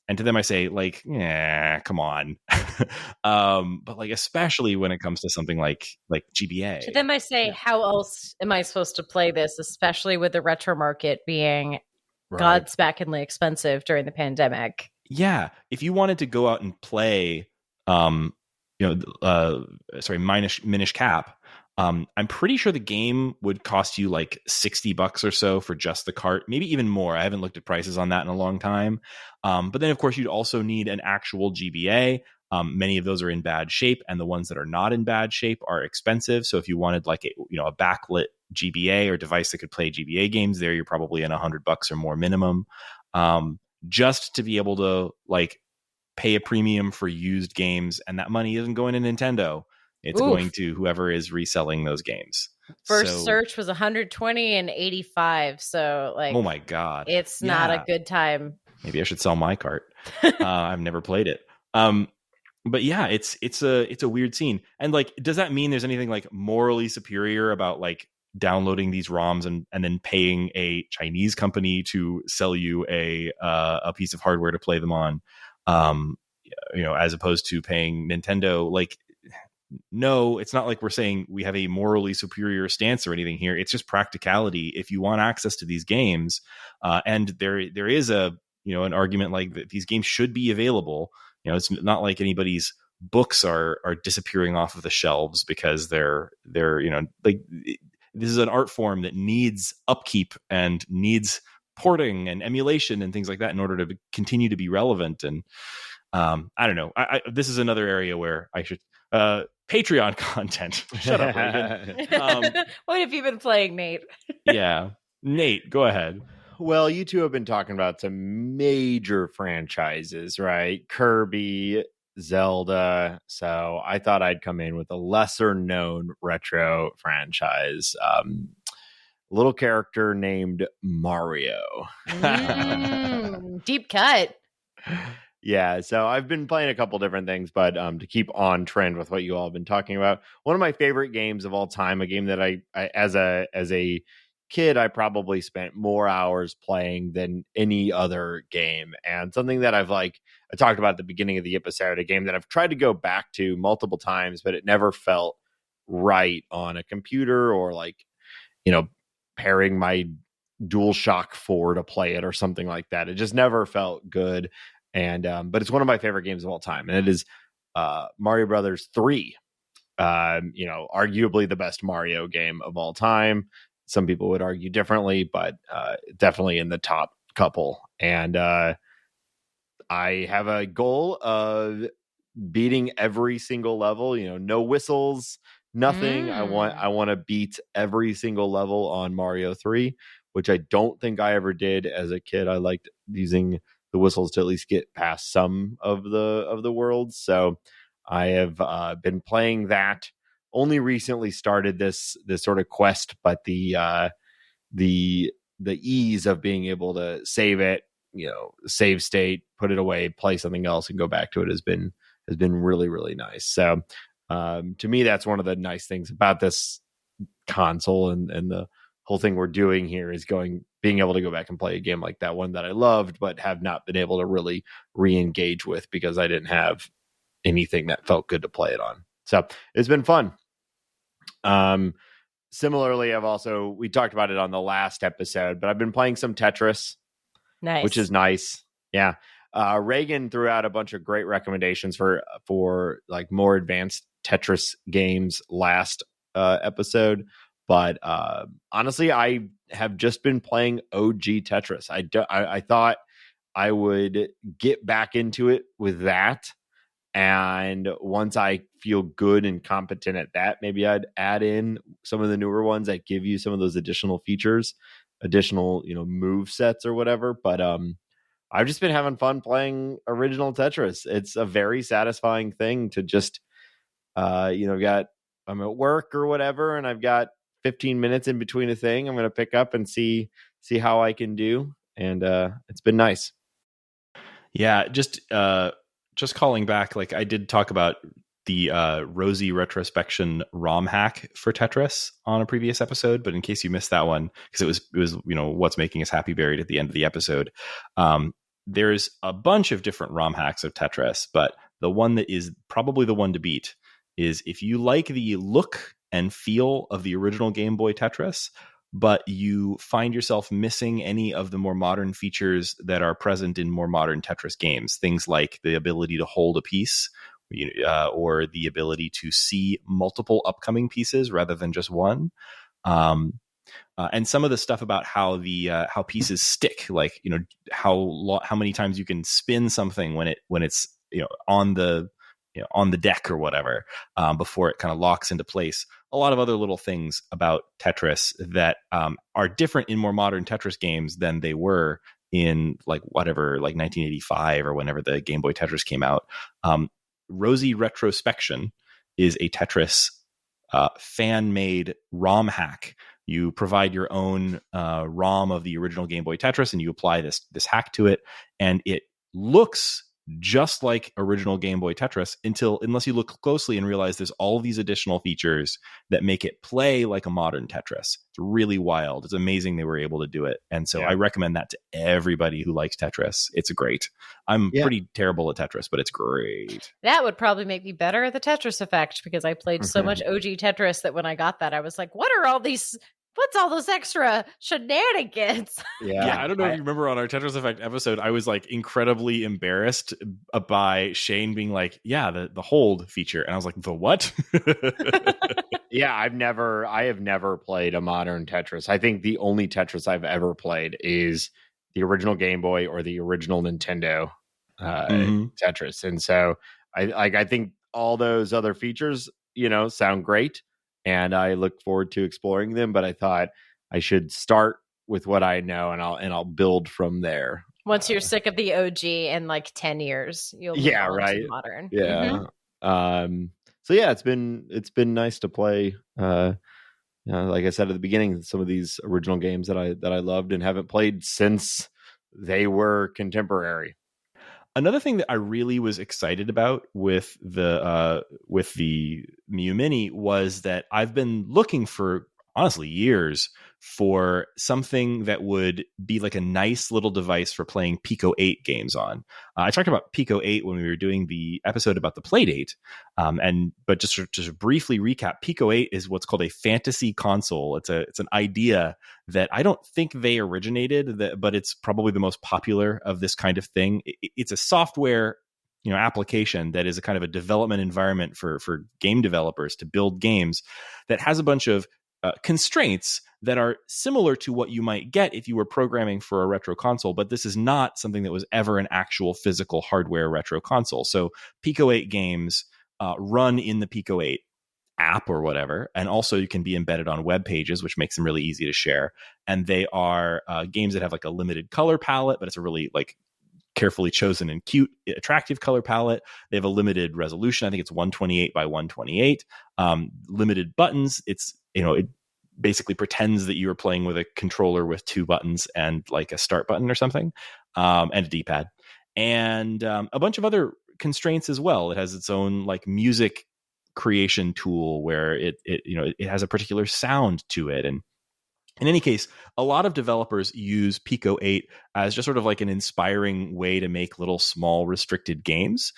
And to them I say, like, yeah, come on. But like, especially when it comes to something like GBA. To them I say, how else am I supposed to play this, especially with the retro market being godspackingly expensive during the pandemic? Yeah, if you wanted to go out and play, Minish Cap, I'm pretty sure the game would cost you like $60 or so for just the cart, maybe even more. I haven't looked at prices on that in a long time. But then, of course, you'd also need an actual GBA. Many of those are in bad shape, and the ones that are not in bad shape are expensive. So if you wanted like a backlit GBA or device that could play GBA games, there you're probably in $100 or more minimum. Just to be able to like pay a premium for used games, and that money isn't going to Nintendo. It's going to whoever is reselling those games. First search was 120 and 85. So like, oh my God, it's not a good time. Maybe I should sell my cart. I've never played it. But yeah, it's a weird scene. And like, does that mean there's anything like morally superior about like downloading these ROMs and then paying a Chinese company to sell you a piece of hardware to play them on, as opposed to paying Nintendo? Like, no, it's not like we're saying we have a morally superior stance or anything here. It's just practicality. If you want access to these games, and there is an argument like that these games should be available. It's not like anybody's books are disappearing off of the shelves because they're like, this is an art form that needs upkeep and needs porting and emulation and things like that in order to continue to be relevant. And I don't know. This is another area where I should Patreon content. Shut up, Raygan. What have you been playing, Nate? Yeah, Nate, go ahead. Well, you two have been talking about some major franchises, right? Kirby, Zelda. So I thought I'd come in with a lesser known retro franchise. Little character named Mario. Deep cut. Yeah, so I've been playing a couple different things, but to keep on trend with what you all have been talking about, one of my favorite games of all time, a game that I as a kid, I probably spent more hours playing than any other game, and something that I talked about at the beginning of the episode, a game that I've tried to go back to multiple times, but it never felt right on a computer or pairing my DualShock 4 to play it or something like that. It just never felt good. And but it's one of my favorite games of all time, and it is Mario Brothers 3. Arguably the best Mario game of all time. Some people would argue differently, but definitely in the top couple. And I have a goal of beating every single level. No whistles, nothing. I want to beat every single level on Mario 3, which I don't think I ever did as a kid. I liked using the whistles to at least get past some of the worlds. So I have been playing that. Only recently started this sort of quest, but the ease of being able to save it, save state, put it away, play something else, and go back to it has been really, really nice. So to me, that's one of the nice things about this console and the whole thing we're doing here is being able to go back and play a game like that one that I loved, but have not been able to really re-engage with because I didn't have anything that felt good to play it on. So it's been fun. Similarly, we talked about it on the last episode, but I've been playing some Tetris, which is nice. Yeah. Raygan threw out a bunch of great recommendations for like more advanced Tetris games last episode. But honestly, I have just been playing OG Tetris. I thought I would get back into it with that. And once I feel good and competent at that, maybe I'd add in some of the newer ones that give you some of those additional features, additional, move sets or whatever. But I've just been having fun playing original Tetris. It's a very satisfying thing to just, I'm at work or whatever, and I've got 15 minutes in between a thing. I'm going to pick up and see how I can do. And it's been nice. Yeah, just calling back, like I did talk about the Rosie retrospection ROM hack for Tetris on a previous episode, but in case you missed that one, because it was what's making us happy buried at the end of the episode. There's a bunch of different ROM hacks of Tetris, but the one that is probably the one to beat is if you like the look and feel of the original Game Boy Tetris, but you find yourself missing any of the more modern features that are present in more modern Tetris games. Things like the ability to hold a piece, or the ability to see multiple upcoming pieces rather than just one. And some of the stuff about how how pieces stick, like how many times you can spin something when it's on the on the deck or whatever, before it kind of locks into place. A lot of other little things about Tetris that are different in more modern Tetris games than they were in like 1985 or whenever the Game Boy Tetris came out. Rosie Retrospection is a Tetris fan-made ROM hack. You provide your own ROM of the original Game Boy Tetris, and you apply this hack to it, and it looks just like original Game Boy Tetris unless you look closely and realize there's all these additional features that make it play like a modern Tetris. It's really wild. It's amazing they were able to do it. And so I recommend that to everybody who likes Tetris. It's great. I'm pretty terrible at Tetris, but it's great. That would probably make me better at the Tetris Effect, because I played so much OG Tetris that when I got that, I was like, what's all those extra shenanigans? Yeah, I don't know if you remember on our Tetris Effect episode, I was like incredibly embarrassed by Shane being like, yeah, the hold feature. And I was like, the what? Yeah, I have never played a modern Tetris. I think the only Tetris I've ever played is the original Game Boy or the original Nintendo Tetris. And so I think all those other features, sound great. And I look forward to exploring them, but I thought I should start with what I know, and I'll build from there. Once you're sick of the OG in like 10 years, you'll move on to modern. Yeah. So yeah, it's been nice to play. Like I said at the beginning, some of these original games that I loved and haven't played since they were contemporary. Another thing that I really was excited about with the Miyoo Mini was that I've been looking for, honestly, years for something that would be like a nice little device for playing Pico 8 games on. I talked about Pico 8 when we were doing the episode about the Playdate, but just to briefly recap, Pico 8 is what's called a fantasy console. It's an idea that I don't think they originated, but it's probably the most popular of this kind of thing. It's a software application that is a kind of a development environment for game developers to build games that has a bunch of constraints that are similar to what you might get if you were programming for a retro console, but this is not something that was ever an actual physical hardware retro console. So Pico 8 games run in the Pico 8 app or whatever, and also you can be embedded on web pages, which makes them really easy to share. And they are games that have like a limited color palette, but it's a really like carefully chosen and cute, attractive color palette. They have a limited resolution. I think it's 128 by 128. Limited buttons. It's it basically pretends that you are playing with a controller with two buttons and like a start button or something, and a D-pad, and a bunch of other constraints as well. It has its own like music creation tool where it has a particular sound to it. And in any case, a lot of developers use Pico 8 as just sort of like an inspiring way to make little small restricted games,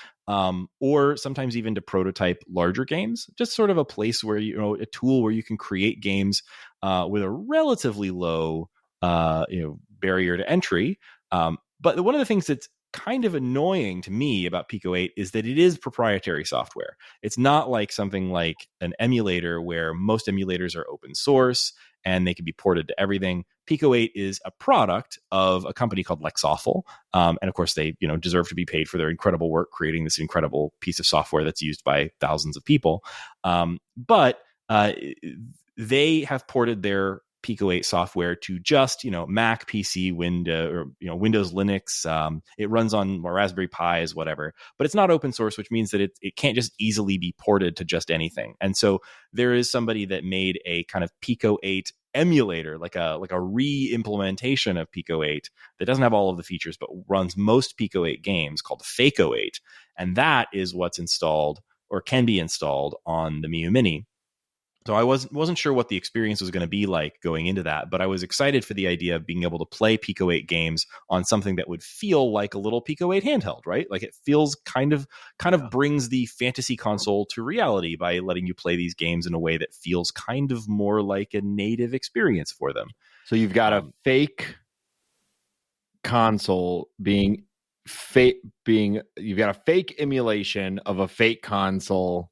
or sometimes even to prototype larger games. Just sort of a place where a tool where you can create games with a relatively low barrier to entry. But one of the things that's kind of annoying to me about Pico 8 is that it is proprietary software. It's not like something like an emulator where most emulators are open source and they can be ported to everything. Pico 8 is a product of a company called Lexawful. And of course, they deserve to be paid for their incredible work creating this incredible piece of software that's used by thousands of people. But they have ported their Pico 8 software to just Mac, PC, Windows, or Windows, Linux. It runs on Raspberry Pis, whatever. But it's not open source, which means that it can't just easily be ported to just anything. And so there is somebody that made a kind of Pico 8 emulator, like a re-implementation of Pico 8 that doesn't have all of the features, but runs most Pico 8 games, called Faco 8, and that is what's installed or can be installed on the Miyoo Mini. So I wasn't sure what the experience was going to be like going into that, but I was excited for the idea of being able to play Pico 8 games on something that would feel like a little Pico 8 handheld, right? Like it feels kind of brings the fantasy console to reality by letting you play these games in a way that feels kind of more like a native experience for them. So you've got a fake console being you've got a fake emulation of a fake console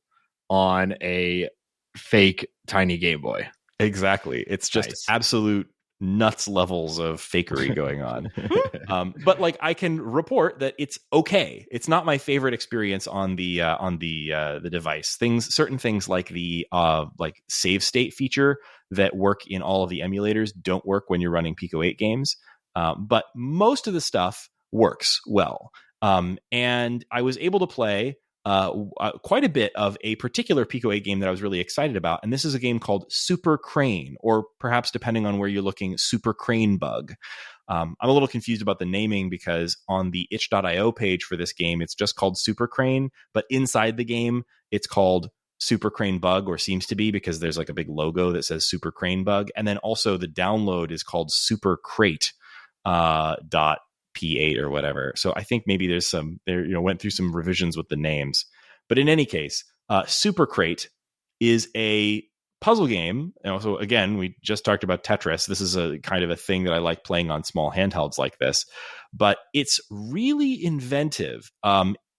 on a fake tiny Game Boy. Exactly. It's just Nice. absolute nuts levels of fakery going on. But like I can report that it's okay. It's not my favorite experience on the device. Certain things like the like save state feature that work in all of the emulators don't work when you're running Pico 8 games. But most of the stuff works well. And I was able to play quite a bit of a particular Pico 8 game that I was really excited about. And this is a game called Super Crane, or perhaps depending on where you're looking, Super Crane Bug. I'm a little confused about the naming because on the itch.io page for this game, it's just called Super Crane, but inside the game, it's called Super Crane Bug, or seems to be, because there's like a big logo that says Super Crane Bug. And then also the download is called Super Crate dot P8 or whatever. So I think maybe there's went through some revisions with the names. But in any case, Super Crate is a puzzle game. And also, again, we just talked about Tetris. This is a kind of a thing that I like playing on small handhelds like this. But it's really inventive.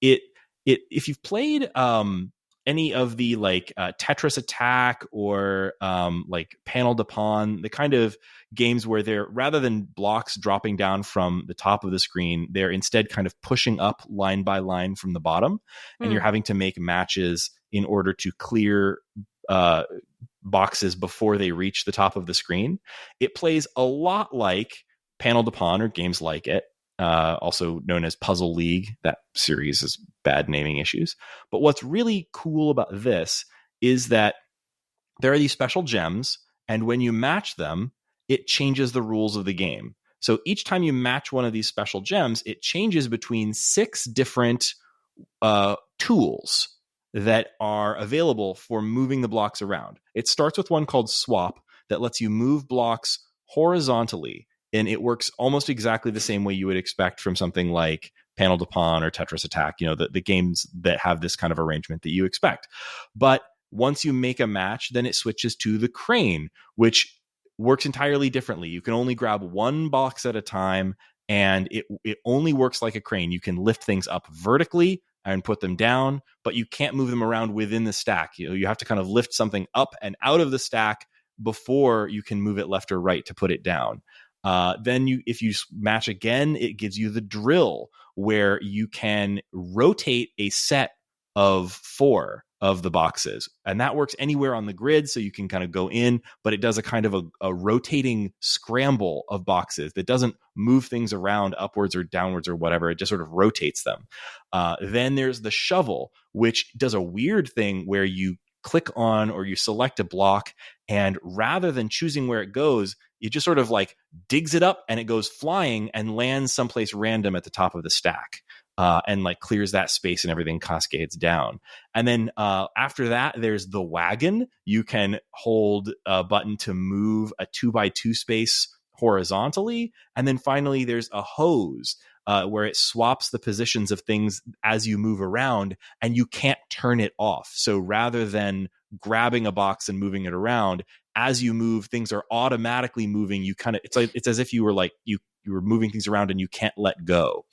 If you've played any of the like Tetris Attack or like Panel de Pon, the kind of games where they're, rather than blocks dropping down from the top of the screen, they're instead kind of pushing up line by line from the bottom, and you're having to make matches in order to clear boxes before they reach the top of the screen. It plays a lot like Panel de Pon or games like it. Also known as Puzzle League. That series has bad naming issues. But what's really cool about this is that there are these special gems, and when you match them, it changes the rules of the game. So each time you match one of these special gems, it changes between 6 different tools that are available for moving the blocks around. It starts with one called Swap that lets you move blocks horizontally, and it works almost exactly the same way you would expect from something like Panel de Pon or Tetris Attack, the games that have this kind of arrangement that you expect. But once you make a match, then it switches to the crane, which works entirely differently. You can only grab one box at a time, and it only works like a crane. You can lift things up vertically and put them down, but you can't move them around within the stack. You have to kind of lift something up and out of the stack before you can move it left or right to put it down. Then if you match again, it gives you the drill, where you can rotate a set of 4 of the boxes, and that works anywhere on the grid. So you can kind of go in, but it does a kind of a rotating scramble of boxes that doesn't move things around upwards or downwards or whatever. It just sort of rotates them. Then there's the shovel, which does a weird thing where you click on or you select a block, and rather than choosing where it goes, it just sort of like digs it up and it goes flying and lands someplace random at the top of the stack. And like clears that space and everything cascades down. And then after that, there's the wagon. You can hold a button to move a 2x2 space horizontally. And then finally, there's a hose where it swaps the positions of things as you move around, and you can't turn it off. So rather than grabbing a box and moving it around, as you move, things are automatically moving. It's as if you were moving things around and you can't let go.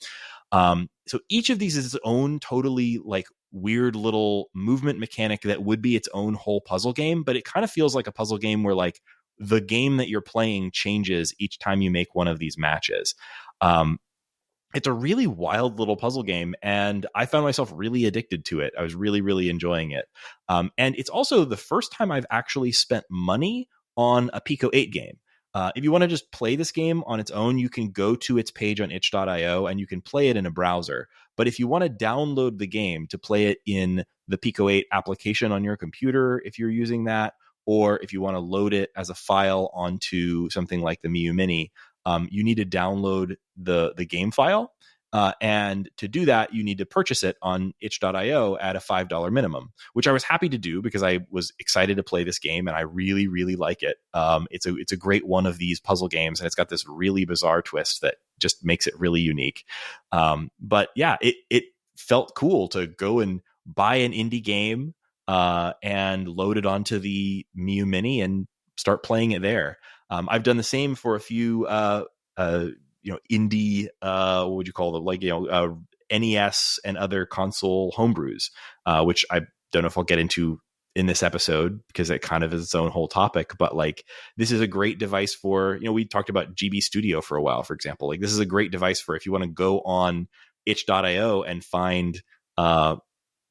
So each of these is its own totally like weird little movement mechanic that would be its own whole puzzle game, but it kind of feels like a puzzle game where like the game that you're playing changes each time you make one of these matches. It's a really wild little puzzle game, and I found myself really addicted to it. I was really, really enjoying it. And it's also the first time I've actually spent money on a Pico 8 game. If you want to just play this game on its own, you can go to its page on itch.io and you can play it in a browser. But if you want to download the game to play it in the Pico 8 application on your computer, if you're using that, or if you want to load it as a file onto something like the Miyoo Mini, you need to download the game file. And to do that, you need to purchase it on itch.io at a $5 minimum, which I was happy to do because I was excited to play this game and I really, really like it. It's a great one of these puzzle games, and it's got this really bizarre twist that just makes it really unique. But yeah, it felt cool to go and buy an indie game and load it onto the Miyoo Mini and start playing it there. I've done the same for a few indie, what would you call them? NES and other console homebrews, which I don't know if I'll get into in this episode because it kind of is its own whole topic. But like, this is a great device for, we talked about GB Studio for a while, for example. Like, this is a great device for if you want to go on itch.io and find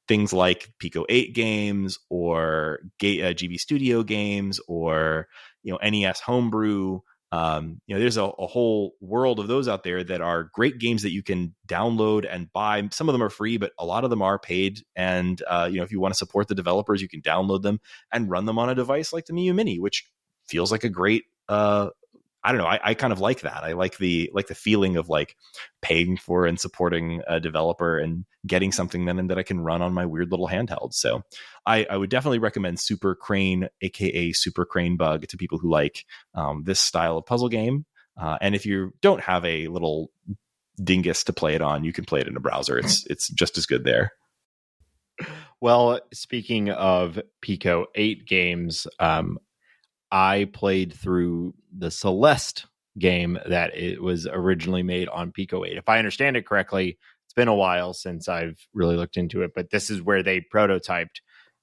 things like Pico 8 games or GB Studio games or NES homebrew. There's a whole world of those out there that are great games that you can download and buy. Some of them are free, but a lot of them are paid. And, if you want to support the developers, you can download them and run them on a device like the Miyoo Mini, which feels like a great, I don't know. I kind of like that. I like the feeling of like paying for and supporting a developer and getting something then that I can run on my weird little handheld. So I would definitely recommend Super Crane, aka Super Crane Bug, to people who like this style of puzzle game. And if you don't have a little dingus to play it on, you can play it in a browser. It's just as good there. Well, speaking of Pico 8 games, I played through the Celeste game that it was originally made on Pico 8. If I understand it correctly, it's been a while since I've really looked into it, but this is where they prototyped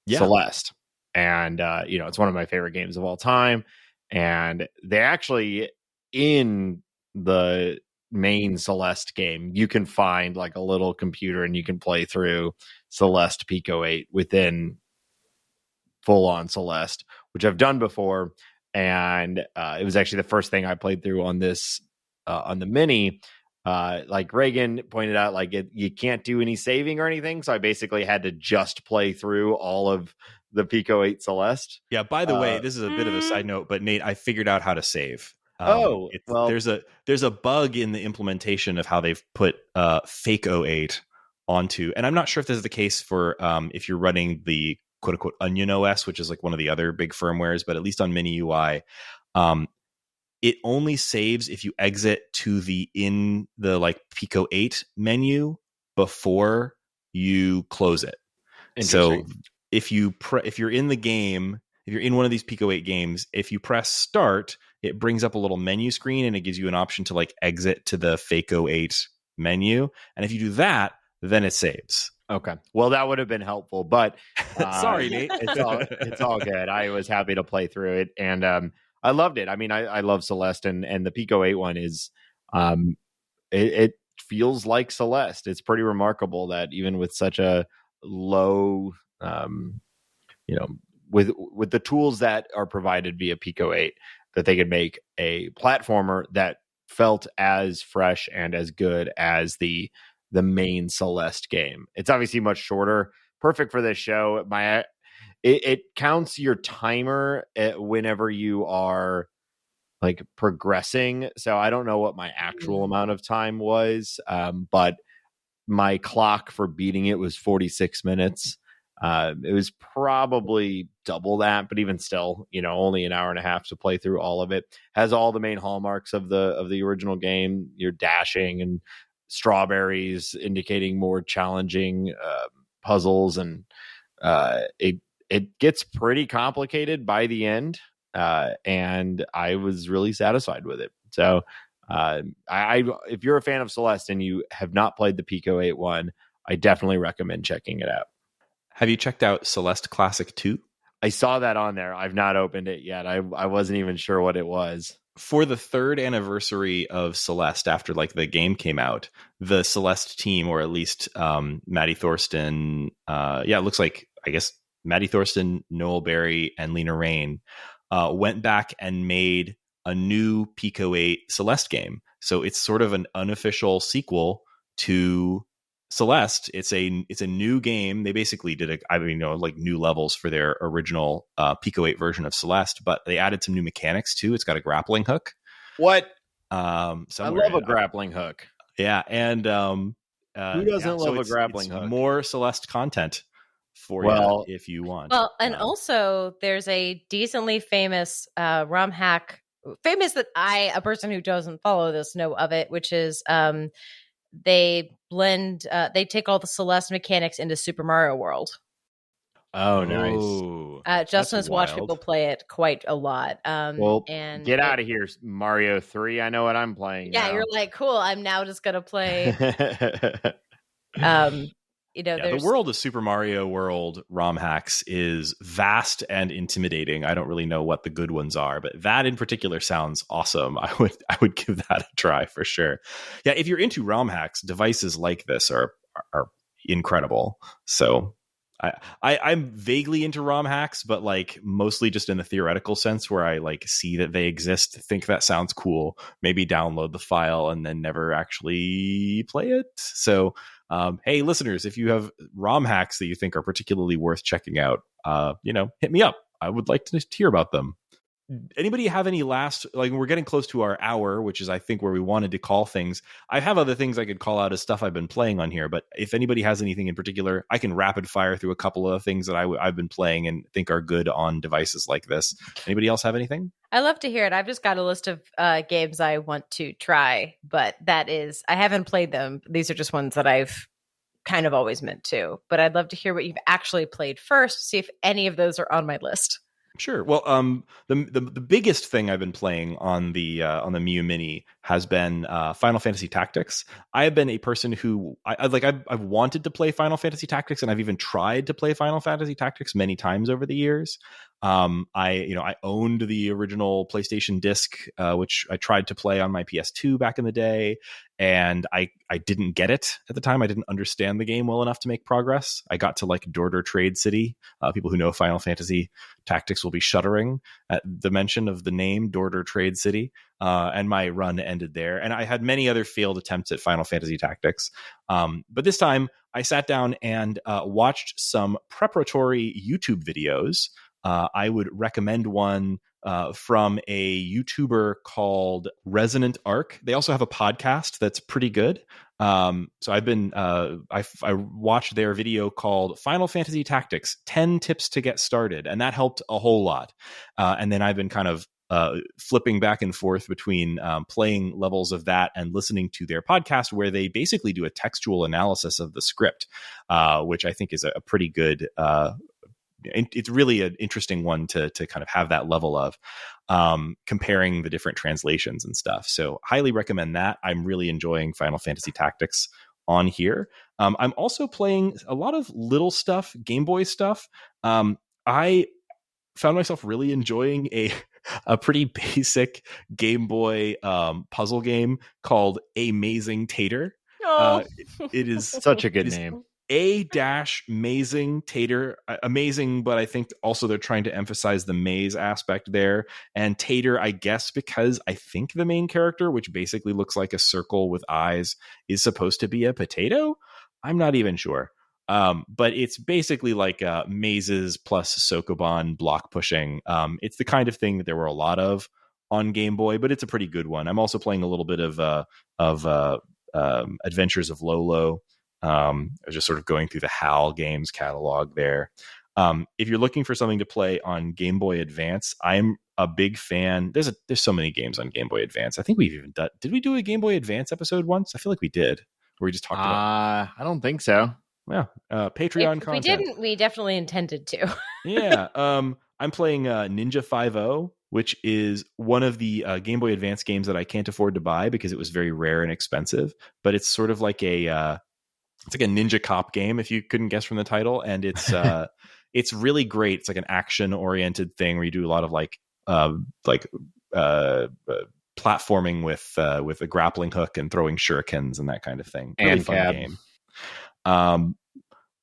Celeste. And, it's one of my favorite games of all time. And they actually, in the main Celeste game, you can find like a little computer and you can play through Celeste Pico 8 within full on Celeste, which I've done before. And it was actually the first thing I played through on this, on the Mini. Like Raygan pointed out, like you can't do any saving or anything. So I basically had to just play through all of the Pico 8 Celeste. Yeah. By the way, this is a bit of a side note, but Nate, I figured out how to save. There's a bug in the implementation of how they've put fake 08 onto, and I'm not sure if this is the case for if you're running the quote unquote Onion OS, which is like one of the other big firmwares, but at least on Mini UI, it only saves if you exit to the like Pico 8 menu before you close it. So if you're in the game, if you're in one of these Pico 8 games, if you press start, it brings up a little menu screen and it gives you an option to like exit to the fake 08 menu. And if you do that, then it saves. Okay. Well, that would have been helpful, but sorry, Nate. It's all good. I was happy to play through it, and I loved it. I mean, I love Celeste, and the Pico 8 one is, it feels like Celeste. It's pretty remarkable that even with such a low, with the tools that are provided via Pico 8, that they could make a platformer that felt as fresh and as good as the main Celeste game. It's obviously much shorter, perfect for this show. It counts your timer whenever you are like progressing. So I don't know what my actual amount of time was, but my clock for beating it was 46 minutes. It was probably double that, but even still, only an hour and a half to play through all of it. Has all the main hallmarks of the original game. You're dashing and strawberries indicating more challenging puzzles, and it gets pretty complicated by the end, and I was really satisfied with it. So if you're a fan of Celeste and you have not played the Pico 8 one, I definitely recommend checking it out. Have you checked out Celeste Classic 2? I saw that on there. I've not opened it yet. I wasn't even sure what it was. For the third anniversary of Celeste, after like the game came out, the Celeste team, or at least Maddie Thorsten, it looks like, I guess, Maddie Thorsten, Noel Berry, and Lena Rain went back and made a new Pico 8 Celeste game. So it's sort of an unofficial sequel to Celeste. It's a new game. They basically did new levels for their original Pico 8 version of Celeste, but they added some new mechanics too. It's got a grappling hook. What? I love a grappling hook. Yeah, and Who doesn't love a it's grappling hook? more Celeste content for Well, you if you want. Well, and also there's a decently famous ROM hack, famous that a person who doesn't follow this, know of it, which is they blend, they take all the Celeste mechanics into Super Mario World. oh, nice. Justin That's has watched wild. people play it quite a lot. Well, And get out of here, Mario 3. I know what I'm playing. Yeah, now. you're like, cool. I'm now just gonna play. The There's world of Super Mario World ROM hacks is vast and intimidating. I don't really know what the good ones are, but that in particular sounds awesome. I would give that a try for sure. Yeah, if you're into ROM hacks, devices like this are incredible. So I'm vaguely into ROM hacks, but like mostly just in a theoretical sense where I like see that they exist, think that sounds cool, maybe download the file and then never actually play it. So, hey, listeners, if you have ROM hacks that you think are particularly worth checking out, hit me up. I would like to hear about them. Anybody have any last, like, we're getting close to our hour, which is I think where we wanted to call things. I have other things I could call out as stuff I've been playing on here, but if anybody has anything in particular, I can rapid fire through a couple of things that I've been playing and think are good on devices like this. Anybody else have anything? I love to hear it. I've just got a list of games I want to try, but I haven't played them. These are just ones that I've kind of always meant to, but I'd love to hear what you've actually played first, see if any of those are on my list. Sure. Well, the biggest thing I've been playing on the Miyoo Mini has been Final Fantasy Tactics. I have been a person who I've wanted to play Final Fantasy Tactics, and I've even tried to play Final Fantasy Tactics many times over the years. I owned the original PlayStation disc, which I tried to play on my PS2 back in the day, and I didn't get it at the time. I didn't understand the game well enough to make progress. I got to like Dorder Trade City. People who know Final Fantasy Tactics will be shuddering at the mention of the name Dorder Trade City, and my run ended there. And I had many other failed attempts at Final Fantasy Tactics, but this time I sat down and watched some preparatory YouTube videos. I would recommend one from a YouTuber called Resonant Arc. They also have a podcast that's pretty good. So I've been I watched their video called Final Fantasy Tactics 10 Tips to Get Started, and that helped a whole lot. And then I've been kind of flipping back and forth between playing levels of that and listening to their podcast, where they basically do a textual analysis of the script, which I think is a pretty good. It's really an interesting one to kind of have that level of comparing the different translations and stuff. So highly recommend that. I'm really enjoying Final Fantasy Tactics on here. I'm also playing a lot of little stuff, Game Boy stuff. I found myself really enjoying a pretty basic Game Boy puzzle game called Amazing Tater. Oh. It is such a good name. Amazing Tater. Amazing, but I think also they're trying to emphasize the maze aspect there. And Tater, I guess, because I think the main character, which basically looks like a circle with eyes, is supposed to be a potato. I'm not even sure. But it's basically like mazes plus Sokoban block pushing. It's the kind of thing that there were a lot of on Game Boy, but it's a pretty good one. I'm also playing a little bit of Adventures of Lolo. Just sort of going through the HAL games catalog there. If you're looking for something to play on Game Boy Advance, I'm a big fan. There's so many games on Game Boy Advance. I think we've even done. Did we do a Game Boy Advance episode once? I feel like we did. Where we just talked about. I don't think so. Yeah, Patreon If content. we didn't, we definitely intended to. Yeah, I'm playing Ninja 5.0, which is one of the Game Boy Advance games that I can't afford to buy because it was very rare and expensive. But it's sort of like it's like a ninja cop game, if you couldn't guess from the title, and it's it's really great. It's like an action oriented thing where you do a lot of platforming with a grappling hook and throwing shurikens and that kind of thing. Really and fun cab. Game.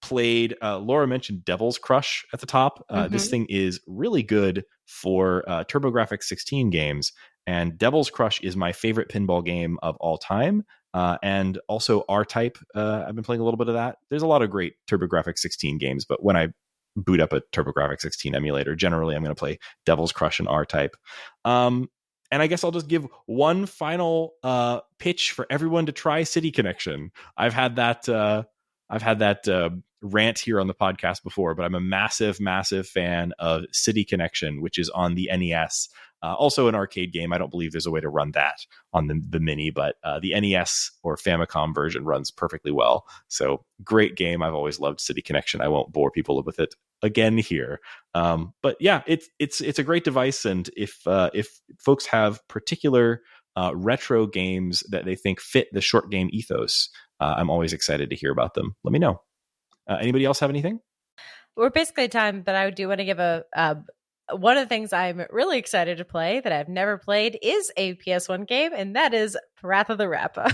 Played Laura mentioned Devil's Crush at the top. This thing is really good for TurboGrafx 16 games, and Devil's Crush is my favorite pinball game of all time. And also R-Type. I've been playing a little bit of that. There's a lot of great TurboGrafx 16 games, but when I boot up a TurboGrafx 16 emulator, generally I'm going to play Devil's Crush and R-Type. And I guess I'll just give one final pitch for everyone to try City Connection. I've had that rant here on the podcast before, but I'm a massive, massive fan of City Connection, which is on the NES. Also an arcade game. I don't believe there's a way to run that on the Mini, but the NES or Famicom version runs perfectly well. So great game. I've always loved City Connection. I won't bore people with it again here. But yeah, it's a great device. And if folks have particular retro games that they think fit the short game ethos, I'm always excited to hear about them. Let me know. Anybody else have anything? We're basically time, but I do want to give one of the things I'm really excited to play that I've never played is a PS1 game, and that is Wrath of the Rappa.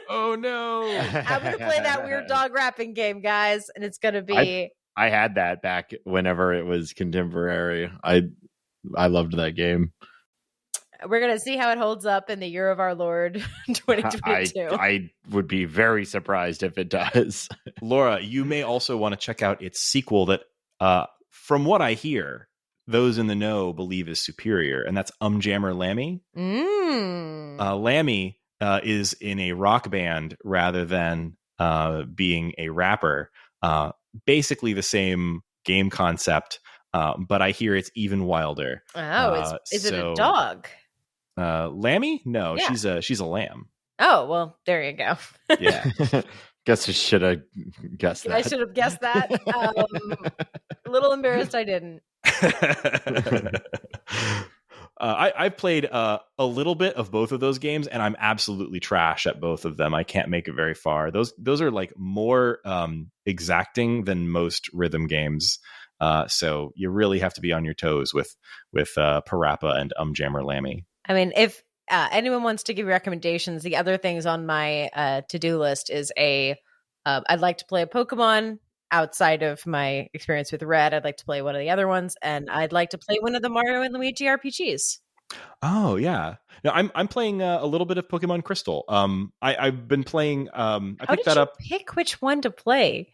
Oh no! I'm going to play that weird dog rapping game, guys, and it's going to be... I had that back whenever it was contemporary. I loved that game. We're going to see how it holds up in the year of our Lord 2022. I would be very surprised if it does. Laura, you may also want to check out its sequel that, from what I hear, those in the know believe is superior, and that's Jammer Lammy. Lammy is in a rock band rather than being a rapper. Basically the same game concept, but I hear it's even wilder. Oh, is it a dog? Lammy? No, yeah. she's a lamb. Oh, well, there you go. Yeah. Guess I should have guessed that. I should have guessed that. A little embarrassed I didn't. I've played a little bit of both of those games, and I'm absolutely trash at both of them. I can't make it very far. Those are like more exacting than most rhythm games. So you really have to be on your toes with Parappa and Jammer Lammy. I mean, if anyone wants to give recommendations, the other things on my to-do list is I'd like to play a Pokemon outside of my experience with Red. I'd like to play one of the other ones, and I'd like to play one of the Mario and Luigi RPGs. Oh yeah, no, I'm playing a little bit of Pokemon Crystal. I've been playing. I picked that up. Pick which one to play.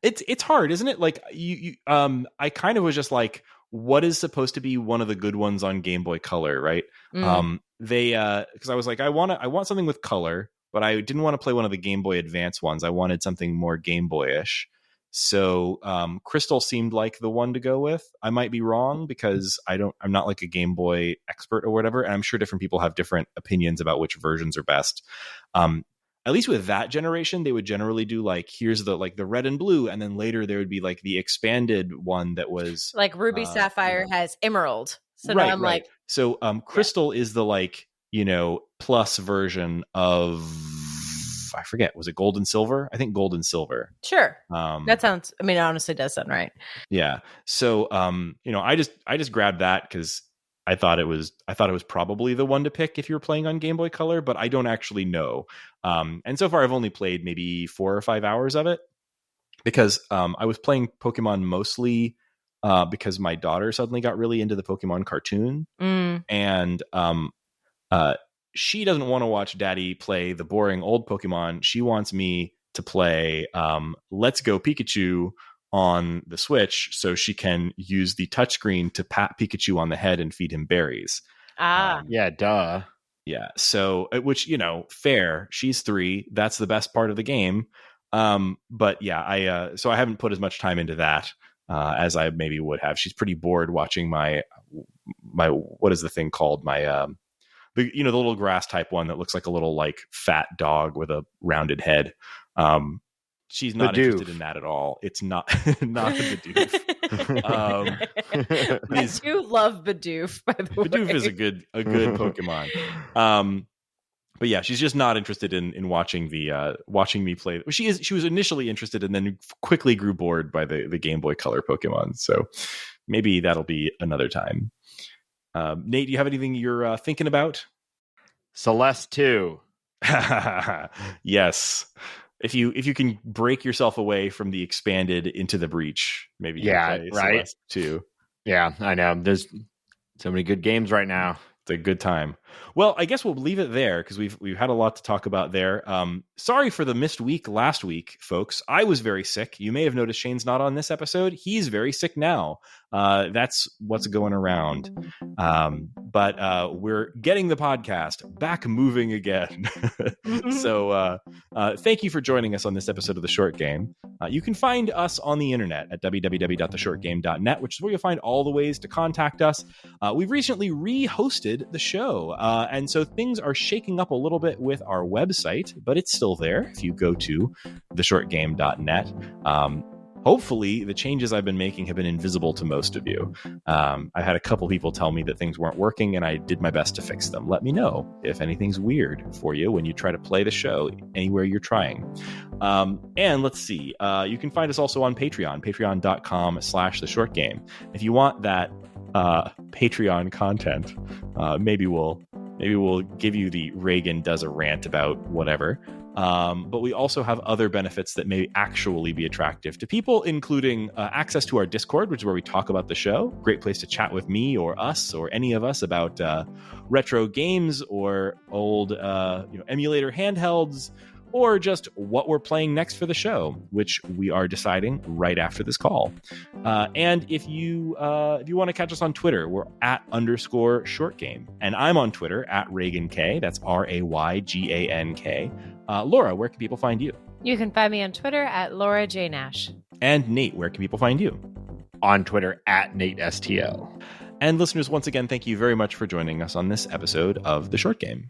It's hard, isn't it? Like you I kind of was just like, what is supposed to be one of the good ones on Game Boy Color, right? Because I was like, I want something with color, but I didn't want to play one of the Game Boy Advance ones. I wanted something more Game Boyish. So Crystal seemed like the one to go with. I might be wrong because I'm not like a Game Boy expert or whatever, and I'm sure different people have different opinions about which versions are best. At least with that generation, they would generally do like, here's the red and blue, and then later there would be like the expanded one that was like Ruby Sapphire has Emerald. So right, now I'm right. like, so Crystal is the plus version of, I forget, was it Gold and Silver? I think Gold and Silver. Sure. That sounds, I mean, it honestly does sound right. Yeah. So I just grabbed that because I thought it was probably the one to pick if you're playing on Game Boy Color, but I don't actually know. And so far I've only played maybe 4 or 5 hours of it because I was playing Pokemon mostly because my daughter suddenly got really into the Pokemon cartoon. And she doesn't want to watch Daddy play the boring old Pokemon. She wants me to play Let's Go Pikachu on the Switch so she can use the touchscreen to pat Pikachu on the head and feed him berries. Yeah, duh. Yeah. So, which, fair. She's 3. That's the best part of the game. But yeah, so I haven't put as much time into that as I maybe would have. She's pretty bored watching my, what is the thing called? My, the little grass type one that looks like a little like fat dog with a rounded head. She's not interested in that at all. It's not not the Bidoof. I do love Bidoof, by the way. Bidoof is a good Pokemon. But yeah, she's just not interested in watching me play. She was initially interested and then quickly grew bored by the Game Boy Color Pokemon. So maybe that'll be another time. Nate, do you have anything you're thinking about? Celeste 2. Yes. If you can break yourself away from the expanded into the breach, maybe you can play Celeste 2. Yeah, I know. There's so many good games right now. It's a good time. Well, I guess we'll leave it there because we've had a lot to talk about there. Sorry for the missed week last week, folks. I was very sick. You may have noticed Shane's not on this episode. He's very sick now. That's what's going around. But we're getting the podcast back moving again. So thank you for joining us on this episode of The Short Game. You can find us on the internet at www.theshortgame.net, which is where you'll find all the ways to contact us. We've recently re-hosted the show, and so things are shaking up a little bit with our website, but it's still there if you go to theshortgame.net. Hopefully, the changes I've been making have been invisible to most of you. I've had a couple people tell me that things weren't working, and I did my best to fix them. Let me know if anything's weird for you when you try to play the show anywhere you're trying. And let's see. You can find us also on Patreon, patreon.com/theshortgame. If you want that Patreon content, maybe we'll give you the Raygan does a rant about whatever. But we also have other benefits that may actually be attractive to people, including access to our Discord, which is where we talk about the show. Great place to chat with me or us or any of us about retro games or old emulator handhelds, or just what we're playing next for the show, which we are deciding right after this call. And if you want to catch us on Twitter, we're @_shortgame. And I'm on Twitter @RayganK. That's RayGanK. Laura, where can people find you? You can find me on Twitter @LauraJNash. And Nate, where can people find you? On Twitter @NateSTL. And listeners, once again, thank you very much for joining us on this episode of The Short Game.